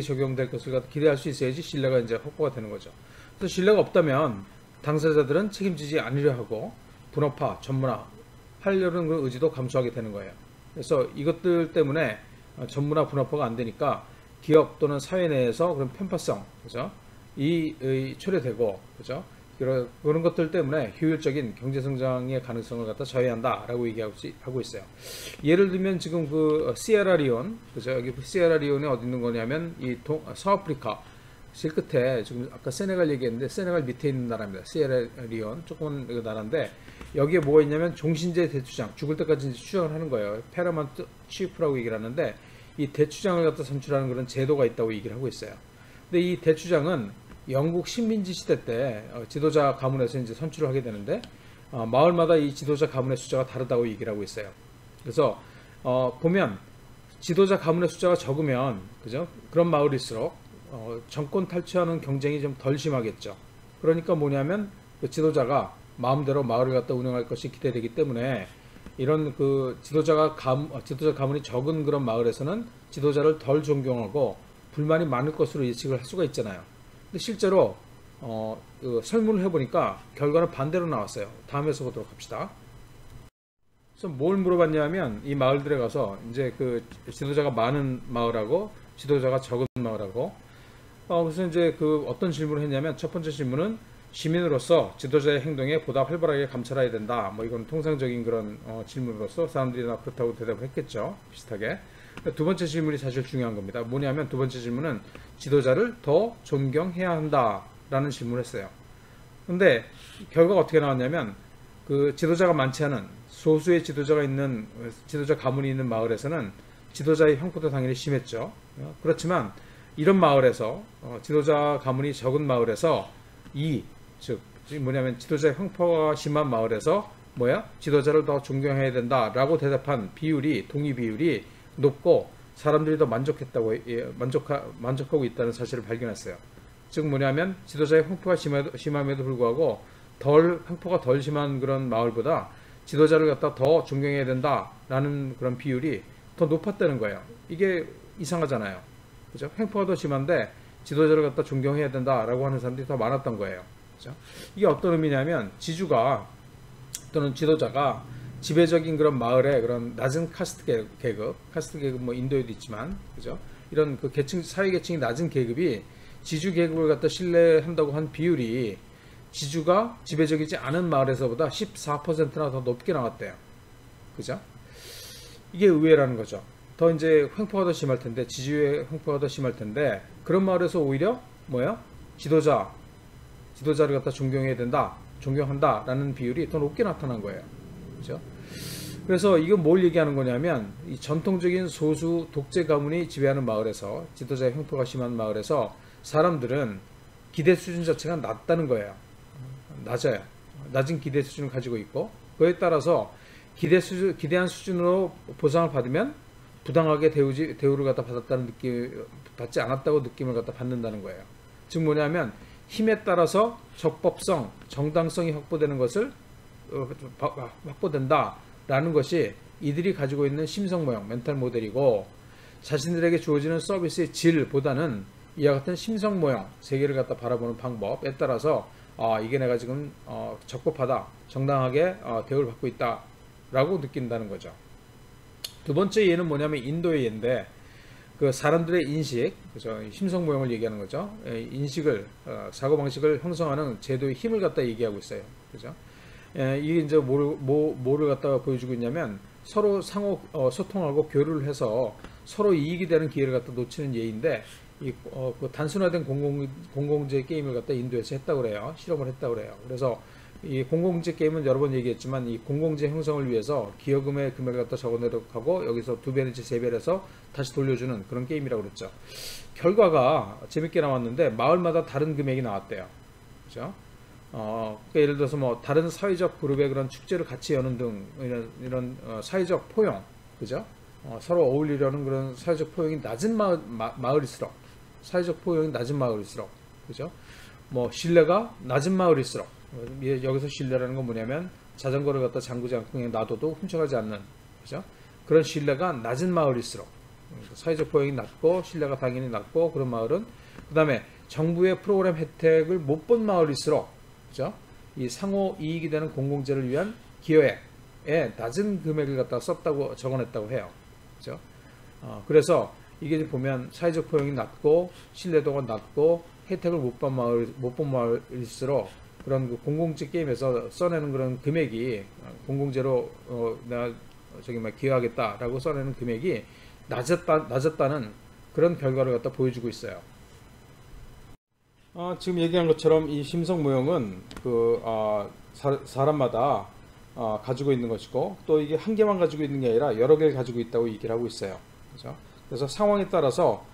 적용될 것을 기대할 수 있어야지 신뢰가 이제 확보가 되는 거죠. 그래서 신뢰가 없다면 당사자들은 책임지지 않으려 하고 분업화, 전문화 하려는 그 의지도 감소하게 되는 거예요. 그래서 이것들 때문에 전문화, 분업화가 안 되니까 기업 또는 사회 내에서 그런 편파성, 그죠? 이 초래되고, 그죠? 그런 것들 때문에 효율적인 경제 성장의 가능성을 갖다 저해한다라고 얘기하고 있어요. 예를 들면 지금 그 시에라리온, 그죠? 여기 시에라리온이 어디 있는 거냐면 이 서아프리카 실 끝에 지금 아까 세네갈 얘기했는데 세네갈 밑에 있는 나라입니다. 시에라리온 조그만 나라인데 여기에 뭐가 있냐면 종신제 대추장, 죽을 때까지 추장을 하는 거예요. 페라먼트 치프라고 얘기를 하는데 이 대추장을 갖다 선출하는 그런 제도가 있다고 얘기를 하고 있어요. 근데 이 대추장은 영국 식민지 시대 때 지도자 가문에서 이제 선출을 하게 되는데 마을마다 이 지도자 가문의 숫자가 다르다고 얘기를 하고 있어요. 그래서 보면 지도자 가문의 숫자가 적으면 그죠? 그런 마을일수록 정권 탈취하는 경쟁이 좀 덜 심하겠죠. 그러니까 뭐냐면 그 지도자가 마음대로 마을을 갖다 운영할 것이 기대되기 때문에 이런 그 지도자 가문이 적은 그런 마을에서는 지도자를 덜 존경하고 불만이 많을 것으로 예측을 할 수가 있잖아요. 근데 실제로 그 설문을 해보니까 결과는 반대로 나왔어요. 다음에서 보도록 합시다. 그래서 뭘 물어봤냐면 이 마을들에 가서 이제 그 지도자가 많은 마을하고 지도자가 적은 마을하고 그래서 이제 그 어떤 질문을 했냐면 첫 번째 질문은 시민으로서 지도자의 행동에 보다 활발하게 감찰해야 된다. 뭐 이건 통상적인 그런 질문으로서 사람들이 다 그렇다고 대답을 했겠죠. 비슷하게. 두 번째 질문이 사실 중요한 겁니다. 뭐냐면 두 번째 질문은 지도자를 더 존경해야 한다라는 질문을 했어요. 근데 결과가 어떻게 나왔냐면 그 지도자가 많지 않은 소수의 지도자 가문이 있는 마을에서는 지도자의 형포도 당연히 심했죠. 그렇지만 이런 마을에서 지도자 가문이 적은 마을에서 즉 뭐냐면 지도자의 형포가 심한 마을에서 지도자를 더 존경해야 된다라고 대답한 동의 비율이 높고 사람들이 더 만족하고 있다는 사실을 발견했어요. 즉 뭐냐면 지도자의 형포가 심함에도 불구하고 형포가 덜 심한 그런 마을보다 지도자를 갖다 더 존경해야 된다라는 그런 비율이 더 높았다는 거예요. 이게 이상하잖아요. 그죠? 형포가 더 심한데 지도자를 갖다 존경해야 된다라고 하는 사람들이 더 많았던 거예요. 그죠? 이게 어떤 의미냐면 지주가 또는 지도자가 지배적인 그런 마을의 그런 낮은 카스트 계급 뭐 인도에도 있지만, 그죠? 이런 그 사회 계층이 낮은 계급이 지주 계급을 갖다 신뢰한다고 한 비율이 지주가 지배적이지 않은 마을에서보다 14%나 더 높게 나왔대요. 그죠? 이게 의외라는 거죠. 더 이제 횡포가 더 심할 텐데, 지주의 횡포가 더 심할 텐데, 그런 마을에서 오히려 지도자를 갖다 존경한다라는 비율이 더 높게 나타난 거예요. 그죠? 그래서 이건 뭘 얘기하는 거냐면 이 전통적인 소수 독재 가문이 지배하는 마을에서 지도자의 횡포가 심한 마을에서 사람들은 기대 수준 자체가 낮다는 거예요. 낮아요. 낮은 기대 수준을 가지고 있고 그에 따라서 기대한 수준으로 보상을 받으면 부당하게 대우를 갖다 받지 않았다고 느낌을 갖다 받는다는 거예요. 즉 뭐냐면 힘에 따라서 적법성, 정당성이 확보되는 것을 확보된다라는 것이 이들이 가지고 있는 심성 모형, 멘탈 모델이고 자신들에게 주어지는 서비스의 질보다는 이와 같은 심성 모형, 세계를 갖다 바라보는 방법에 따라서 이게 내가 지금 적법하다, 정당하게 대우를 받고 있다라고 느낀다는 거죠. 두 번째 예는 뭐냐면 인도의 예인데 그 사람들의 인식, 그죠? 심성 모형을 얘기하는 거죠. 인식을 사고 방식을 형성하는 제도의 힘을 갖다 얘기하고 있어요. 그죠? 이게 이제 뭐를 갖다가 보여주고 있냐면 서로 상호 소통하고 교류를 해서 서로 이익이 되는 기회를 갖다 놓치는 예인데 그 단순화된 공공재 게임을 갖다 인도에서 했다고 그래요. 실험을 했다고 그래요. 그래서 이 공공재 게임은 여러 번 얘기했지만 이 공공재 형성을 위해서 기여금의 금액을 갖다 적어내도록 하고 여기서 2배 내지 3배를 해서 다시 돌려주는 그런 게임이라고 그랬죠. 결과가 재밌게 나왔는데 마을마다 다른 금액이 나왔대요. 그죠? 그러니까 예를 들어서 뭐 다른 사회적 그룹의 그런 축제를 같이 여는 등 이런 사회적 포용, 그죠? 서로 어울리려는 그런 사회적 포용이 낮은 마을일수록 사회적 포용이 낮은 마을일수록, 그죠? 뭐 신뢰가 낮은 마을일수록 여기서 신뢰라는 건 뭐냐면 자전거를 갖다 잠그지 않고 그냥 놔둬도 훔쳐가지 않는, 그죠? 그런 신뢰가 낮은 마을일수록 사회적 포용이 낮고 신뢰가 당연히 낮고 그런 마을은 그 다음에 정부의 프로그램 혜택을 못 본 마을일수록, 그죠? 이 상호 이익이 되는 공공재를 위한 기여액에 낮은 금액을 갖다 썼다고 적어냈다고 해요. 그죠? 그래서 이게 보면 사회적 포용이 낮고 신뢰도가 낮고 혜택을 못 본 마을일수록 그런 그 공공재 게임에서 써내는 그런 금액이 공공재로 내가 기여하겠다라고 써내는 금액이 낮았다는 그런 결과를 갖다 보여주고 있어요. 지금 얘기한 것처럼 이 심성 모형은 사람마다 가지고 있는 것이고 또 이게 한 개만 가지고 있는 게 아니라 여러 개를 가지고 있다고 얘기를 하고 있어요. 그렇죠? 그래서 상황에 따라서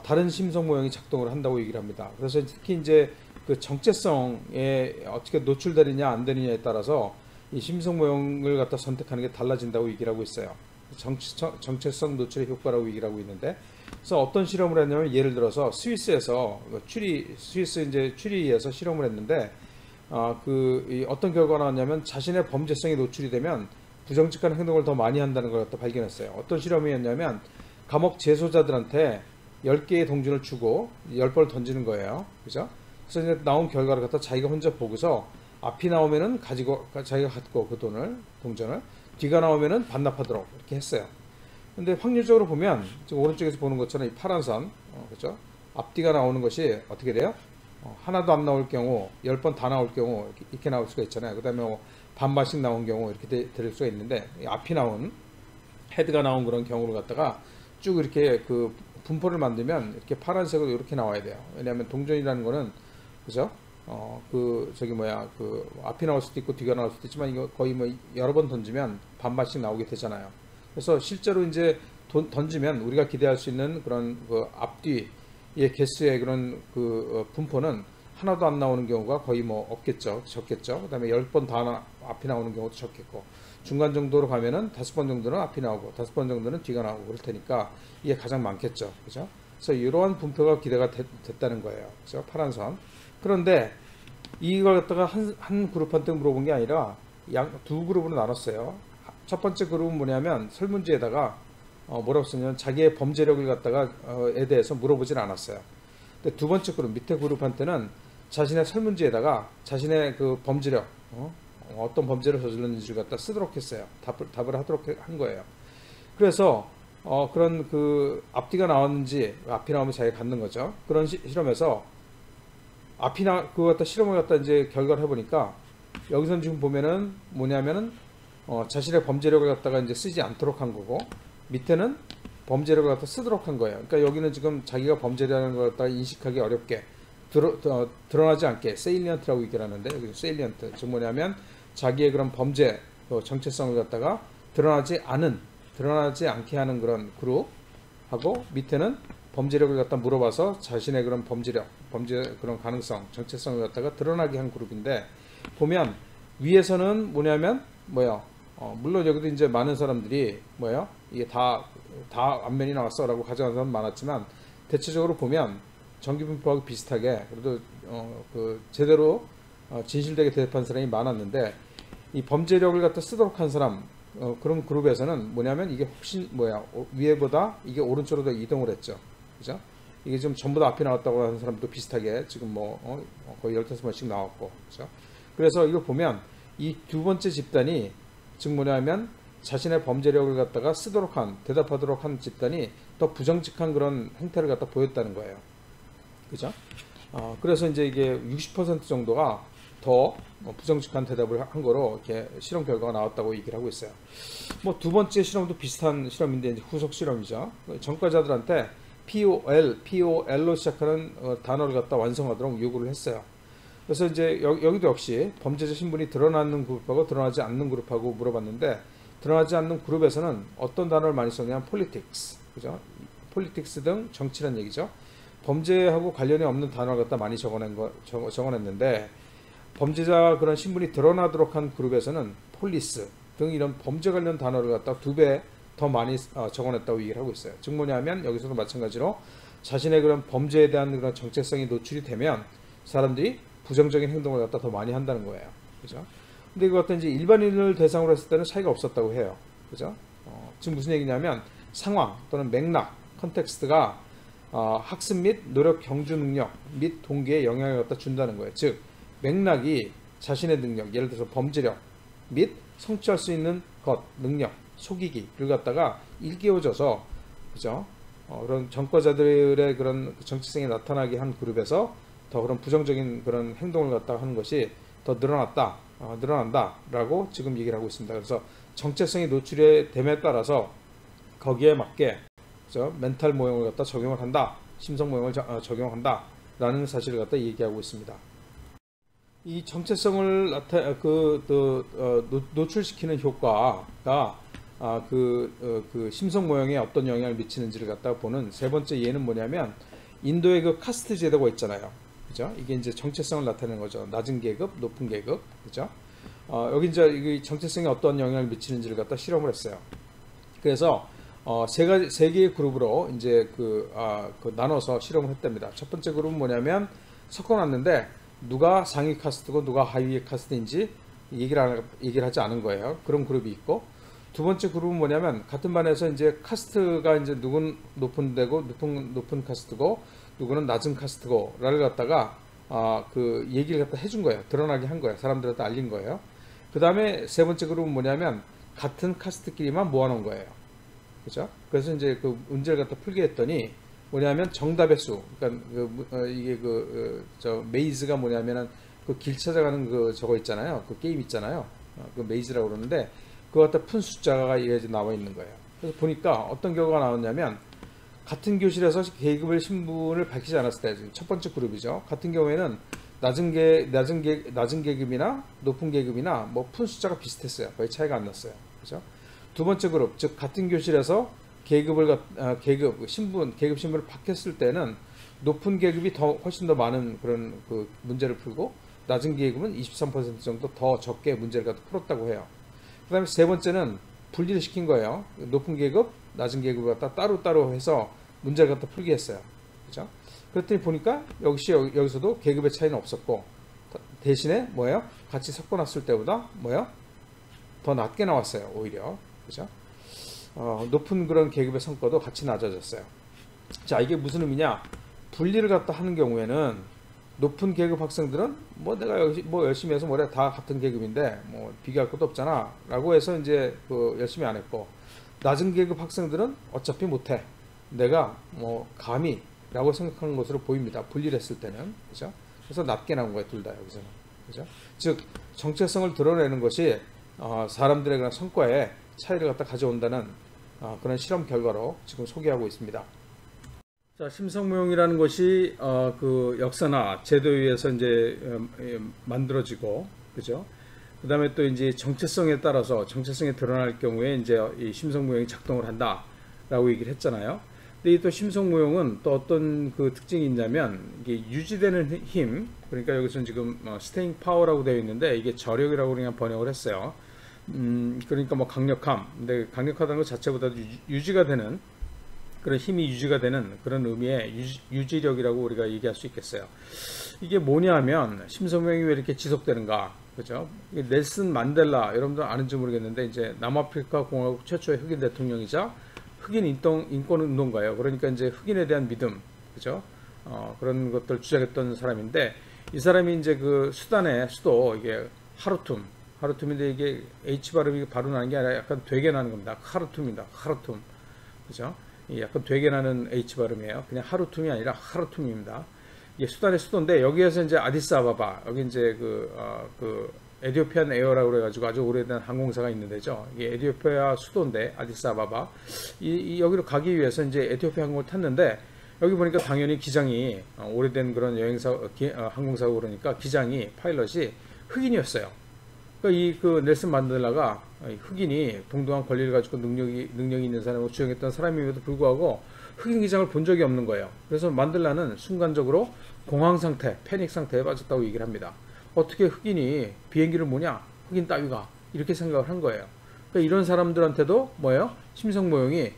다른 심성 모형이 작동을 한다고 얘기를 합니다. 그래서 특히 이제 그 정체성에 어떻게 노출되느냐 안 되느냐에 따라서 이 심성 모형을 갖다 선택하는 게 달라진다고 얘기를 하고 있어요. 정체성 노출의 효과라고 얘기를 하고 있는데, 그래서 어떤 실험을 했냐면 예를 들어서 스위스에서 스위스 이제 추리에서 실험을 했는데 어떤 결과가 나왔냐면 자신의 범죄성이 노출이 되면 부정직한 행동을 더 많이 한다는 걸 갖다 발견했어요. 어떤 실험이었냐면 감옥 재소자들한테 10개의 동전을 주고 10번을 던지는 거예요. 그죠? 그래서 이제 나온 결과를 갖다 자기가 혼자 보고서 앞이 나오면은 자기가 갖고 그 동전을 뒤가 나오면은 반납하도록 이렇게 했어요. 근데 확률적으로 보면 지금 오른쪽에서 보는 것처럼 이 파란 선, 그죠? 앞뒤가 나오는 것이 어떻게 돼요? 하나도 안 나올 경우, 10번 다 나올 경우 이렇게 나올 수가 있잖아요. 그 다음에 반반씩 나온 경우 이렇게 될 수가 있는데 앞이 나온 헤드가 나온 그런 경우를 갖다가 쭉 이렇게 그 분포를 만들면 이렇게 파란색으로 이렇게 나와야 돼요. 왜냐하면 동전이라는 거는, 그죠? 앞이 나올 수도 있고 뒤가 나올 수도 있지만 이거 거의 뭐 여러 번 던지면 반반씩 나오게 되잖아요. 그래서 실제로 이제 던지면 우리가 기대할 수 있는 그런 그 앞뒤의 개수의 그런 분포는 하나도 안 나오는 경우가 거의 뭐 없겠죠. 적겠죠. 그 다음에 10번 다 앞이 나오는 경우도 적겠고, 중간 정도로 가면은 5번 정도는 앞이 나오고 5번 정도는 뒤가 나오고 그럴 테니까 이게 가장 많겠죠. 그죠? 그래서 이러한 분포가 기대가 됐다는 거예요. 그죠? 파란 선. 그런데 이걸 갖다가 한 그룹한테 물어본 게 아니라 두 그룹으로 나눴어요. 첫 번째 그룹은 뭐냐면 설문지에다가 뭐라고 쓰냐면 자기의 범죄력을 갖다가에 대해서 물어보진 않았어요. 근데 두 번째 그룹, 밑에 그룹한테는 자신의 설문지에다가 자신의 그 범죄력, 어떤 범죄를 저질렀는지를 갖다 쓰도록 했어요. 답을 하도록 한 거예요. 그래서 그런 그 앞뒤가 나왔는지, 앞이 나오면 자기가 갖는 거죠. 그런 실험에서 그거 갖다 실험을 갖다 이제 결과를 해보니까 여기서 지금 보면은 뭐냐면은 자신의 범죄력을 갖다가 이제 쓰지 않도록 한 거고, 밑에는 범죄력을 갖다 쓰도록 한 거예요. 그러니까 여기는 지금 자기가 범죄라는 걸 갖다가 인식하기 어렵게 드러나지 않게 세일리언트라고 얘기를 하는데, 여기 세일리언트 즉 뭐냐면 자기의 그런 범죄 정체성을 갖다가 드러나지 않게 하는 그런 그룹하고, 밑에는 범죄력을 갖다 물어봐서 자신의 그런 범죄 그런 가능성, 정체성을 갖다가 드러나게 한 그룹인데, 보면 위에서는 뭐냐면 물론 여기도 이제 많은 사람들이 이게 다 앞면이 나왔어라고 가져간 사람 많았지만, 대체적으로 보면 전기분포하고 비슷하게 그래도 제대로 진실되게 대답한 사람이 많았는데, 이 범죄력을 갖다 쓰도록 한 사람 그런 그룹에서는 뭐냐면 이게 훨씬 위에보다 이게 오른쪽으로 더 이동을 했죠. 그죠? 이게 지금 전부 다 앞에 나왔다고 하는 사람도 비슷하게 지금 거의 15번씩 나왔고. 그죠? 그래서 이거 보면 이 두 번째 집단이 즉 뭐냐면 자신의 범죄력을 갖다가 쓰도록 대답하도록 한 집단이 더 부정직한 그런 행태를 갖다 보였다는 거예요. 그죠? 그래서 이제 이게 60% 정도가 더 부정직한 대답을 한 거로 이렇게 실험 결과가 나왔다고 얘기를 하고 있어요. 두 번째 실험도 비슷한 실험인데 이제 후속 실험이죠. 전과자들한테 POL로 시작하는 단어를 갖다 완성하도록 요구를 했어요. 그래서 이제 여기도 역시 범죄자 신분이 드러나는 그룹하고 드러나지 않는 그룹하고 물어봤는데, 드러나지 않는 그룹에서는 어떤 단어를 많이 썼냐면 politics, 그죠? politics 등 정치란 얘기죠. 범죄하고 관련이 없는 단어를 갖다 많이 적어냈는데, 범죄자 그런 신분이 드러나도록 한 그룹에서는 police 등 이런 범죄 관련 단어를 갖다 2배 더 많이 적어냈다고 얘기를 하고 있어요. 즉 뭐냐면 여기서도 마찬가지로 자신의 그런 범죄에 대한 그런 정체성이 노출이 되면 사람들이 부정적인 행동을 갖다 더 많이 한다는 거예요. 그죠? 근데 이거 같은 이제 일반인을 대상으로 했을 때는 차이가 없었다고 해요. 그죠? 지금 무슨 얘기냐면 상황 또는 맥락, 컨텍스트가 학습 및 노력 경주 능력 및 동기에 영향을 갖다 준다는 거예요. 즉 맥락이 자신의 능력, 예를 들어서 범죄력 및 성취할 수 있는 것, 능력, 속이기를 갖다가 일깨워줘서, 그죠? 그런 전과자들의 그런 정체성이 나타나게 한 그룹에서 더 그런 부정적인 그런 행동을 갖다가 하는 것이 더 늘어난다라고 지금 얘기를 하고 있습니다. 그래서 정체성이 노출이 됨에 따라서 거기에 맞게, 그죠? 멘탈 모형을 갖다 적용을 한다, 심성 모형을 적용한다라는 사실을 갖다 얘기하고 있습니다. 이 정체성을 노출시키는 효과가 그 심성 모형에 어떤 영향을 미치는지를 갖다가 보는 세 번째 예는 뭐냐면, 인도의 그 카스트 제도가 있잖아요. 그죠? 이게 이제 정체성을 나타내는 거죠. 낮은 계급, 높은 계급. 그죠? 여기 이제 이 정체성에 어떤 영향을 미치는지를 갖다 실험을 했어요. 그래서 세 개의 그룹으로 이제 나눠서 실험을 했답니다. 첫 번째 그룹은 뭐냐면 섞어놨는데 누가 상위 카스트고 누가 하위 카스트인지 얘기를 하지 않은 거예요. 그런 그룹이 있고, 두 번째 그룹은 뭐냐면 같은 반에서 이제 카스트가 이제 누군 높은 데고 높은 카스트고 누구는 낮은 카스트고를 갖다가 그 얘기를 갖다 해준 거예요. 드러나게 한 거예요. 사람들한테 알린 거예요. 그 다음에 세 번째 그룹은 뭐냐면 같은 카스트끼리만 모아놓은 거예요. 그죠? 그래서 이제 그 문제를 갖다 풀게 했더니 뭐냐면 정답의 수. 그러니까 이게 메이즈가 뭐냐면은 그 길 찾아가는 저거 있잖아요. 그 게임 있잖아요. 그 메이즈라고 그러는데 그거 갖다 푼 숫자가 이제 나와 있는 거예요. 그래서 보니까 어떤 결과가 나왔냐면, 같은 교실에서 계급을 신분을 밝히지 않았을 때, 첫 번째 그룹이죠. 같은 경우에는 낮은 계급이나 높은 계급이나 푼 숫자가 비슷했어요. 거의 차이가 안 났어요. 그죠? 두 번째 그룹, 즉 같은 교실에서 계급 신분을 바뀌었을 때는 높은 계급이 훨씬 더 많은 그런 그 문제를 풀고, 낮은 계급은 23% 정도 더 적게 문제를 갖다 풀었다고 해요. 그 다음에 세 번째는 분리를 시킨 거예요. 높은 계급, 낮은 계급을 갖다 따로따로 해서 문제를 갖다 풀게 했어요. 그죠? 그랬더니 보니까 여기서도 계급의 차이는 없었고, 대신에 같이 섞어놨을 때보다 더 낮게 나왔어요. 오히려. 그죠? 높은 그런 계급의 성과도 같이 낮아졌어요. 자, 이게 무슨 의미냐? 분리를 갖다 하는 경우에는 높은 계급 학생들은 내가 열심히 해서 다 같은 계급인데 비교할 것도 없잖아 라고 해서 이제 열심히 안 했고, 낮은 계급 학생들은 어차피 못해, 내가 감히 라고 생각하는 것으로 보입니다. 분리를 했을 때는. 그죠? 그래서 낮게 나온 거예요. 둘 다 여기서는. 그죠? 즉 정체성을 드러내는 것이 사람들의 그런 성과에 차이를 갖다 가져온다는 그런 실험 결과로 지금 소개하고 있습니다. 자, 심성모형이라는 것이 그 역사나 제도에 의해서 이제 만들어지고, 그죠? 그 다음에 또 이제 정체성에 따라서 정체성이 드러날 경우에 이제 이 심성모형이 작동을 한다라고 얘기를 했잖아요. 근데 이 또 심성모형은 또 어떤 그 특징이 있냐면 이게 유지되는 힘, 그러니까 여기서는 지금 staying power라고 되어 있는데 이게 저력이라고 그냥 번역을 했어요. 그러니까 뭐 강력함, 근데 강력하다는 것 자체보다도 유지가 되는 그런 힘이 유지가 되는 그런 의미의 유지력이라고 우리가 얘기할 수 있겠어요. 이게 뭐냐 하면 심성모형이 왜 이렇게 지속되는가, 그죠? 넬슨 만델라, 여러분들 아는지 모르겠는데 이제 남아프리카 공화국 최초의 흑인 대통령이자 흑인 인권 운동가예요. 그러니까 이제 흑인에 대한 믿음, 그죠? 그런 것들 주장했던 사람인데 이 사람이 이제 그 수단의 수도 이게 하루툼인데 이게 H 발음이 바로 나는 게 아니라 약간 되게 나는 겁니다. 카르툼입니다. 카르툼, 그죠? 약간 되게 나는 H 발음이에요. 그냥 하루툼이 아니라 하루툼입니다. 이게 수단의 수도인데 여기에서 이제 아디스아바바, 여기 이제 그 에티오피안 에어라고 그래가지고 아주 오래된 항공사가 있는 데죠. 이게 에티오피아 수도인데 아디스아바바. 여기로 가기 위해서 이제 에티오피아 항공을 탔는데 여기 보니까 당연히 기장이 오래된 그런 항공사고 그러니까 기장이 파일럿이 흑인이었어요. 그러니까 그 넬슨 만델라가 흑인이 동등한 권리를 가지고 능력이 있는 사람으로 주장했던 사람임에도 불구하고 흑인 기장을 본 적이 없는 거예요. 그래서 만델라는 순간적으로 공황 상태, 패닉 상태에 빠졌다고 얘기를 합니다. 어떻게 흑인이 비행기를 모냐? 흑인 따위가 이렇게 생각을 한 거예요. 그러니까 이런 사람들한테도 뭐예요? 심성모형이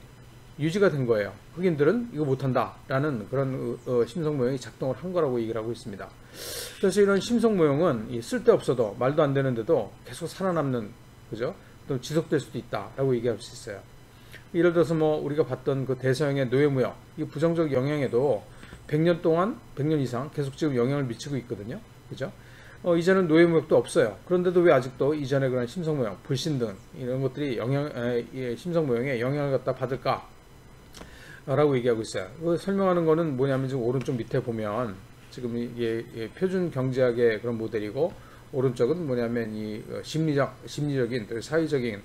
유지가 된 거예요. 흑인들은 이거 못한다 라는 그런 심성모형이 작동을 한 거라고 얘기를 하고 있습니다. 그래서 이런 심성모형은 쓸데없어도 말도 안 되는데도 계속 살아남는, 그죠? 또 지속될 수도 있다 라고 얘기할 수 있어요. 예를 들어서 뭐 우리가 봤던 그 대서양의 노예무역, 이 부정적 영향에도 100년 동안 100년 이상 계속 지금 영향을 미치고 있거든요. 그죠? 이제는 노예무역도 없어요. 그런데도 왜 아직도 이전에 그런 심성모형, 불신 등 이런 것들이 심성모형에 영향을 갖다 받을까? 라고 얘기하고 있어요. 설명하는 거는 뭐냐면 지금 오른쪽 밑에 보면 지금 이게 표준 경제학의 그런 모델이고 오른쪽은 뭐냐면 이 심리적인, 사회적인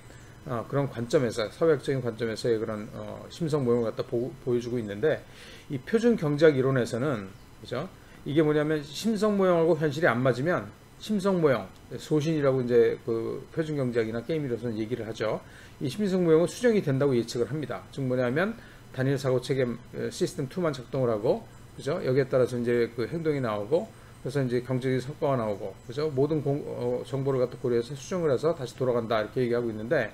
그런 관점에서, 사회학적인 관점에서의 그런 심성모형을 갖다 보여주고 있는데 이 표준 경제학 이론에서는, 그죠? 이게 뭐냐면 심성모형하고 현실이 안 맞으면 심성모형, 소신이라고 이제 그 표준경제학이나 게임이라서는 얘기를 하죠. 이 심성모형은 수정이 된다고 예측을 합니다. 즉 뭐냐면 단일 사고 체계 시스템 2만 작동을 하고, 그죠? 여기에 따라서 이제 그 행동이 나오고, 그래서 이제 경제적인 성과가 나오고, 그죠? 모든 정보를 갖다 고려해서 수정을 해서 다시 돌아간다 이렇게 얘기하고 있는데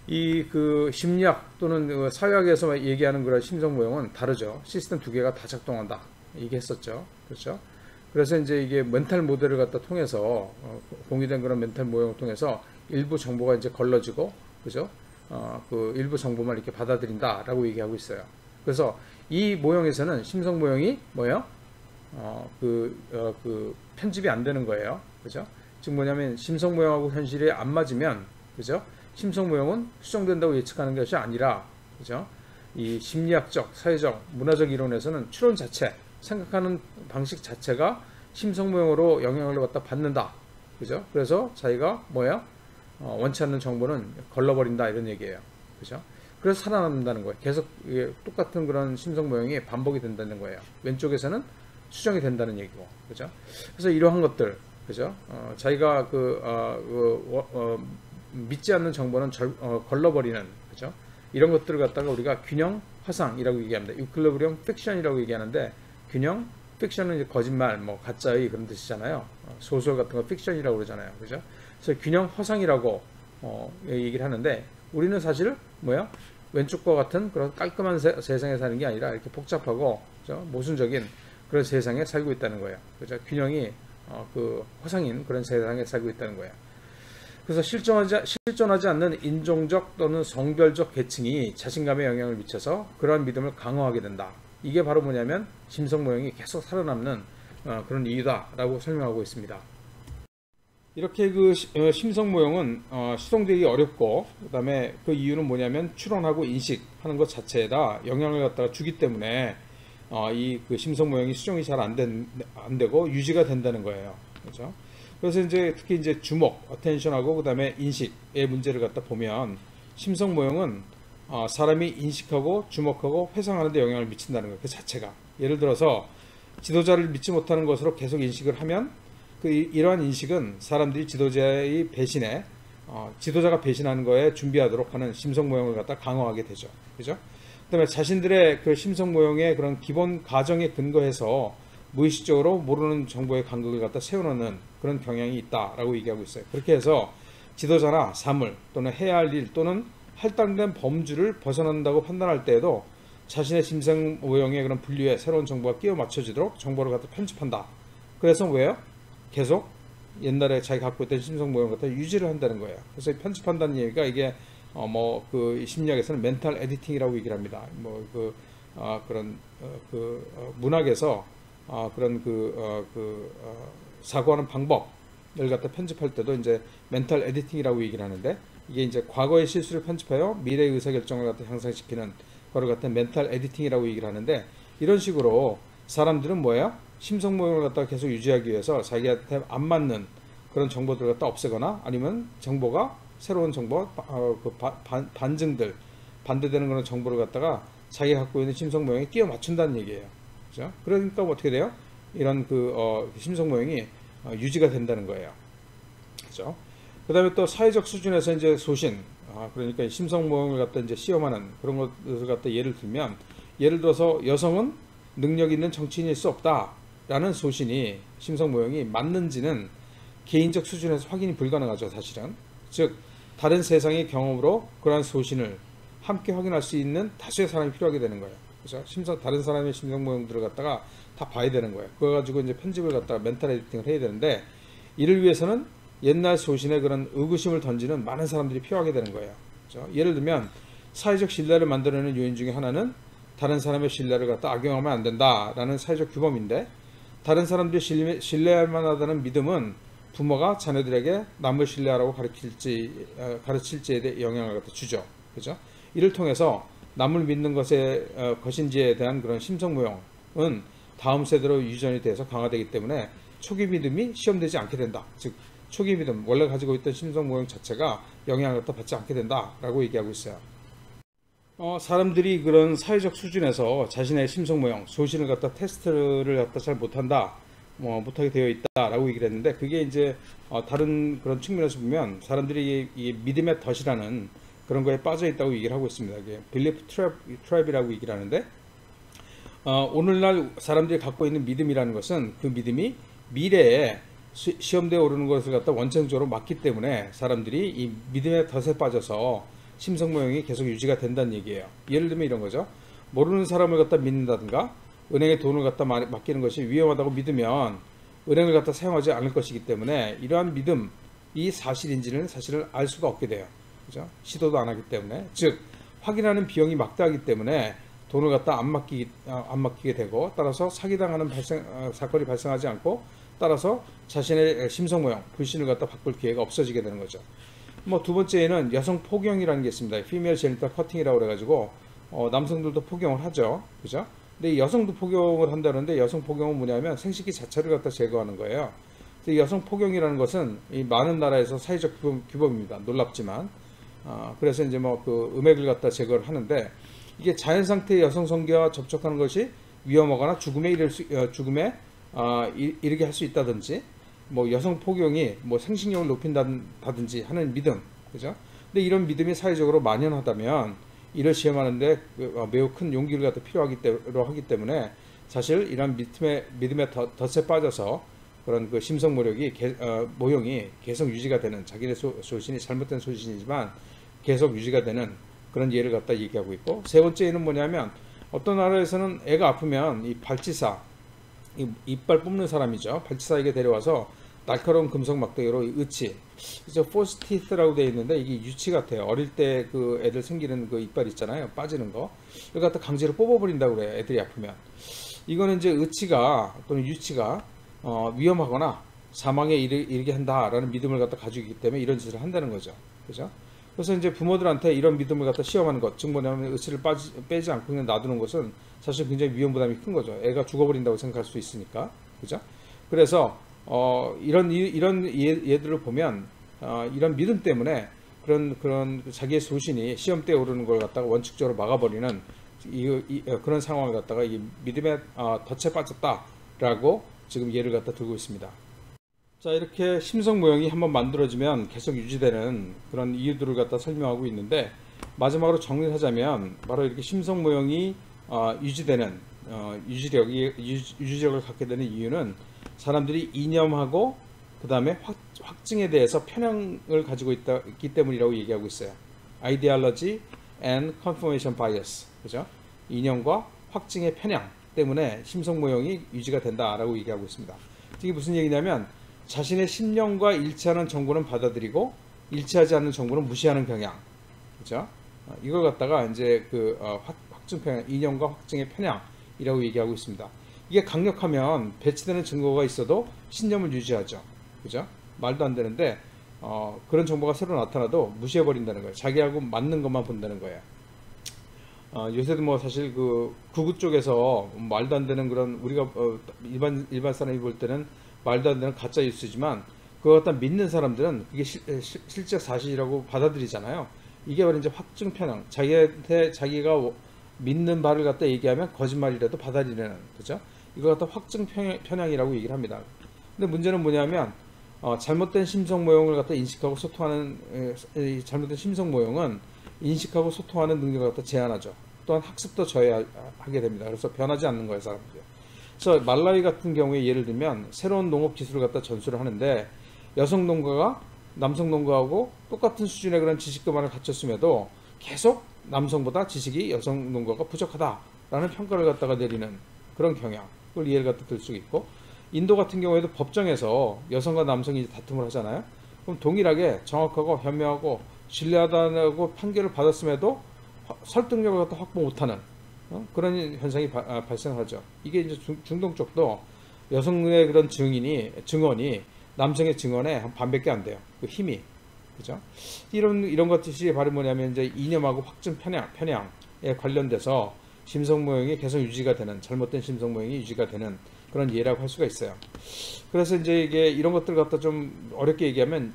이 그 심리학 또는 그 사회학에서 얘기하는 그런 심성모형은 다르죠. 시스템 두 개가 다 작동한다. 얘기했었죠. 그렇죠? 그래서 이제 이게 멘탈 모델을 갖다 통해서 공유된 그런 멘탈 모형을 통해서 일부 정보가 이제 걸러지고, 그죠? 그 일부 정보만 이렇게 받아들인다라고 얘기하고 있어요. 그래서 이 모형에서는 심성 모형이 뭐예요? 그 편집이 안 되는 거예요. 그죠? 즉 뭐냐면 심성 모형하고 현실이 안 맞으면, 그죠? 심성 모형은 수정된다고 예측하는 것이 아니라, 그죠? 이 심리학적, 사회적, 문화적 이론에서는 추론 자체, 생각하는 방식 자체가 심성모형으로 영향을 갖다 받는다. 그죠? 그래서 자기가 뭐야? 원치 않는 정보는 걸러버린다 이런 얘기예요. 그죠? 그래서 살아남는다는 거예요. 계속 똑같은 그런 심성모형이 반복이 된다는 거예요. 왼쪽에서는 수정이 된다는 얘기고. 그죠? 그래서 이러한 것들, 그죠? 자기가 믿지 않는 정보는 걸러버리는, 그죠? 이런 것들을 갖다가 우리가 균형 화상이라고 얘기합니다. 이퀄리브리엄 픽션이라고 얘기하는데, 균형, 픽션은 이제 거짓말, 뭐 가짜의 그런 뜻이잖아요. 소설 같은 거 픽션이라고 그러잖아요. 그죠? 그래서 균형 화상이라고 얘기를 하는데 우리는 사실 뭐야? 왼쪽과 같은 그런 깔끔한 세상에 사는 게 아니라 이렇게 복잡하고, 그죠? 모순적인 그런 세상에 살고 있다는 거예요. 그죠? 균형이 그 화상인 그런 세상에 살고 있다는 거예요. 그래서 실존하지 않는 인종적 또는 성별적 계층이 자신감에 영향을 미쳐서 그러한 믿음을 강화하게 된다. 이게 바로 뭐냐면 심성모형이 계속 살아남는 그런 이유다라고 설명하고 있습니다. 이렇게 그 심성모형은 수동되기 어렵고, 그 다음에 그 이유는 뭐냐면 추론하고 인식하는 것 자체에다 영향을 갖다가 주기 때문에 이 그 심성모형이 수정이 잘 안 되고 유지가 된다는 거예요. 그렇죠? 그래서 이제 특히 이제 주목, 어텐션하고 그 다음에 인식의 문제를 갖다 보면 심성모형은 사람이 인식하고 주목하고 회상하는 데 영향을 미친다는 거예요. 그 자체가. 예를 들어서 지도자를 믿지 못하는 것으로 계속 인식을 하면 이러한 인식은 사람들이 지도자의 배신에 지도자가 배신하는 거에 준비하도록 하는 심성 모형을 갖다 강화하게 되죠. 그죠? 그다음에 자신들의 그 심성 모형의 그런 기본 가정에 근거해서 무의식적으로 모르는 정보의 간극을 갖다 세워놓는 그런 경향이 있다라고 얘기하고 있어요. 그렇게 해서 지도자나 사물 또는 해야 할 일 또는 할당된 범주를 벗어난다고 판단할 때에도 자신의 심성 모형의 그런 분류에 새로운 정보가 끼워 맞춰지도록 정보를 갖다 편집한다. 그래서 왜요? 계속 옛날에 자기가 갖고 있던 심성 모형 갖다 유지를 한다는 거예요. 그래서 편집한다는 얘기가 이게 그 심리학에서는 멘탈 에디팅이라고 얘기를 합니다. 그런 문학에서 그런 사고하는 방법을 갖다 편집할 때도 이제 멘탈 에디팅이라고 얘기를 하는데, 이게 이제 과거의 실수를 편집하여 미래의 의사결정을 갖다 향상시키는 그걸 갖다 멘탈 에디팅이라고 얘기를 하는데, 이런 식으로 사람들은 뭐예요? 심성 모형을 갖다가 계속 유지하기 위해서 자기한테 안 맞는 그런 정보들을 갖다 없애거나, 아니면 정보가 새로운 정보, 반증들, 반대되는 그런 정보를 갖다가 자기가 갖고 있는 심성 모형에 끼워 맞춘다는 얘기예요. 그죠? 그러니까 어떻게 돼요? 이런 심성 모형이 유지가 된다는 거예요. 그죠? 그 다음에 또 사회적 수준에서 이제 소신, 그러니까 심성 모형을 갖다 이제 시험하는 그런 것을 갖다 예를 들면, 예를 들어서 여성은 능력 있는 정치인일 수 없다라는 소신이 심성 모형이 맞는지는 개인적 수준에서 확인이 불가능하죠, 사실은. 즉, 다른 세상의 경험으로 그러한 소신을 함께 확인할 수 있는 다수의 사람이 필요하게 되는 거예요. 그죠? 다른 사람의 심성 모형들을 갖다가 다 봐야 되는 거예요. 그거 가지고 이제 편집을 갖다가 멘탈 에디팅을 해야 되는데, 이를 위해서는 옛날 소신에 그런 의구심을 던지는 많은 사람들이 필요하게 되는 거예요. 그죠? 예를 들면 사회적 신뢰를 만들어내는 요인 중에 하나는 다른 사람의 신뢰를 갖다 악용하면 안 된다라는 사회적 규범인데, 다른 사람들이 신뢰할 만하다는 믿음은 부모가 자녀들에게 남을 신뢰하라고 가르칠지에 대해 영향을 갖다 주죠. 그죠? 이를 통해서 남을 믿는 것인지에 대한 그런 심성 모형은 다음 세대로 유전이 돼서 강화되기 때문에 초기 믿음이 시험되지 않게 된다. 즉, 초기 믿음, 원래 가지고 있던 심성 모형 자체가 영향을 갖다 받지 않게 된다라고 얘기하고 있어요. 사람들이 그런 사회적 수준에서 자신의 심성 모형, 소신을 갖다 테스트를 갖다 잘 못한다, 못하게 되어 있다라고 얘기를 했는데, 그게 이제 다른 그런 측면에서 보면 사람들이 이 믿음의 덫이라는 그런 거에 빠져 있다고 얘기를 하고 있습니다. 이게 빌리프 트랩이라고 얘기를 하는데, 오늘날 사람들이 갖고 있는 믿음이라는 것은 그 믿음이 미래에 시험대에 오르는 것을 갖다 원천적으로 맞기 때문에 사람들이 이 믿음의 덫에 빠져서 심성 모형이 계속 유지가 된다는 얘기예요. 예를 들면 이런 거죠. 모르는 사람을 갖다 믿는다든가, 은행에 돈을 갖다 맡기는 것이 위험하다고 믿으면 은행을 갖다 사용하지 않을 것이기 때문에, 이러한 믿음이 사실인지는 사실을 알 수가 없게 돼요. 그죠? 시도도 안 하기 때문에. 즉, 확인하는 비용이 막대하기 때문에 돈을 갖다 안 맡기게 되고, 따라서 사기당하는 사건이 발생하지 않고, 따라서 자신의 심성 모형, 불신을 갖다 바꿀 기회가 없어지게 되는 거죠. 두 번째에는 여성 포경이라는 게 있습니다. female genital cutting이라고 그래가지고 남성들도 포경을 하죠. 그죠? 근데 여성도 포경을 한다는데, 여성 포경은 뭐냐면 생식기 자체를 갖다 제거하는 거예요. 여성 포경이라는 것은 이 많은 나라에서 사회적 규범입니다. 놀랍지만. 그래서 이제 음액을 갖다 제거를 하는데, 이게 자연 상태의 여성 성기와 접촉하는 것이 위험하거나 죽음에 이르게 할 수 있다든지, 여성 포경이 생식력을 높인다든지 하는 믿음, 그죠? 근데 이런 믿음이 사회적으로 만연하다면 이를 시험하는데 매우 큰 용기를 갖다 필요하기 때문에, 사실 이런 믿음의 덫에 빠져서 그런 심성 모형이 계속 유지가 되는, 자기네 소신이 잘못된 소신이지만 계속 유지가 되는 그런 예를 갖다 얘기하고 있고, 세 번째는 뭐냐면, 어떤 나라에서는 애가 아프면 이 발치사, 이빨 뽑는 사람이죠. 발치사에게 데려와서 날카로운 금속 막대기로 의치, 그래서 포스티스라고 되어 있는데, 이게 유치 같아요. 어릴 때 그 애들 생기는 그 이빨 있잖아요. 빠지는 거. 이걸 갖다 강제로 뽑아버린다고 그래요. 애들이 아프면. 이거는 이제 의치가 또는 유치가 위험하거나 사망에 이르게 한다라는 믿음을 갖다 가지고 있기 때문에 이런 짓을 한다는 거죠. 그죠? 그래서 이제 부모들한테 이런 믿음을 갖다 시험하는 것, 즉 뭐냐면 의치를 빼지 않고 그냥 놔두는 것은 사실 굉장히 위험 부담이 큰 거죠. 애가 죽어버린다고 생각할 수 있으니까. 그죠? 그래서 이런 예들을 보면 이런 믿음 때문에 그런 자기의 소신이 시험대에 오르는 걸 갖다가 원칙적으로 막아버리는 그런 상황을 갖다가 이 믿음의 덫에 빠졌다라고 지금 예를 갖다 들고 있습니다. 자, 이렇게 심성 모형이 한번 만들어지면 계속 유지되는 그런 이유들을 갖다 설명하고 있는데, 마지막으로 정리를 하자면 바로 이렇게 심성 모형이 유지되는 유지력을 갖게 되는 이유는 사람들이 이념하고 그 다음에 확증에 대해서 편향을 가지고 있기 때문이라고 얘기하고 있어요. Ideology and confirmation bias, 그죠? 이념과 확증의 편향 때문에 심성 모형이 유지가 된다라고 얘기하고 있습니다. 이게 무슨 얘기냐면, 자신의 신념과 일치하는 정보는 받아들이고 일치하지 않는 정보는 무시하는 경향, 그죠? 이걸 갖다가 이제 확증 편향, 이념과 확증의 편향이라고 얘기하고 있습니다. 이게 강력하면 배치되는 증거가 있어도 신념을 유지하죠, 그죠? 말도 안 되는데 그런 정보가 새로 나타나도 무시해버린다는 거예요. 자기하고 맞는 것만 본다는 거예요. 요새도 뭐 사실 그 극우 쪽에서 말도 안 되는 그런, 우리가 일반 사람이 볼 때는 말도 안 되는 가짜 뉴스지만 그거 갖다 믿는 사람들은 그게 실제 사실이라고 받아들이잖아요. 이게 바로 이제 확증 편향, 자기가 믿는 바를 갖다 얘기하면 거짓말이라도 받아들이는, 그죠? 이거 갖다 확증 편향이라고 얘기를 합니다. 근데 문제는 뭐냐면 잘못된 심성 모형을 갖다 인식하고 소통하는, 잘못된 심성 모형은 인식하고 소통하는 능력을 갖다 제한하죠. 또한 학습도 저해하게 됩니다. 그래서 변하지 않는 거예요, 사람들이. 그래서 말라위 같은 경우에 예를 들면 새로운 농업 기술을 갖다 전수를 하는데, 여성 농가가 남성 농가하고 똑같은 수준의 그런 지식 기반을 갖췄음에도 계속 남성보다 지식이 여성 농가가 부족하다라는 평가를 갖다가 내리는 그런 경향, 그걸 이해를 갖다 들 수 있고, 인도 같은 경우에도 법정에서 여성과 남성이 다툼을 하잖아요. 그럼 동일하게 정확하고 현명하고 신뢰하다고 판결을 받았음에도 설득력을 갖다 확보 못하는 그런 현상이 발생하죠. 이게 이제 중동 쪽도 여성의 그런 증언이 남성의 증언에 한 반밖에 안 돼요. 그 힘이, 그죠? 이런 것들이 바로 뭐냐면 이제 이념하고 확증 편향에 관련돼서 심성 모형이 계속 유지가 되는, 잘못된 심성 모형이 유지가 되는 그런 예라고 할 수가 있어요. 그래서 이제 이게 이런 것들 갖다 좀 어렵게 얘기하면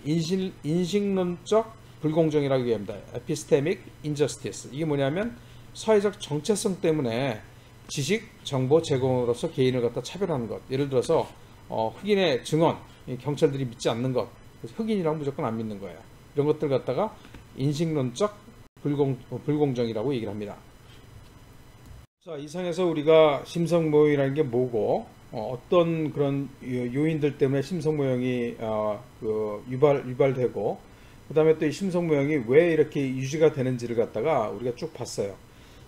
인식론적 불공정이라고 얘기합니다. Epistemic injustice. 이게 뭐냐면 사회적 정체성 때문에 지식, 정보 제공으로서 개인을 갖다 차별하는 것. 예를 들어서 흑인의 증언, 경찰들이 믿지 않는 것. 그래서 흑인이라면 무조건 안 믿는 거예요. 이런 것들 갖다가 인식론적 불공정이라고 얘기를 합니다. 자, 이상에서 우리가 심성 모형이라는 게 뭐고, 어떤 그런 요인들 때문에 심성 모형이 유발되고, 그 다음에 또 이 심성 모형이 왜 이렇게 유지가 되는지를 갖다가 우리가 쭉 봤어요.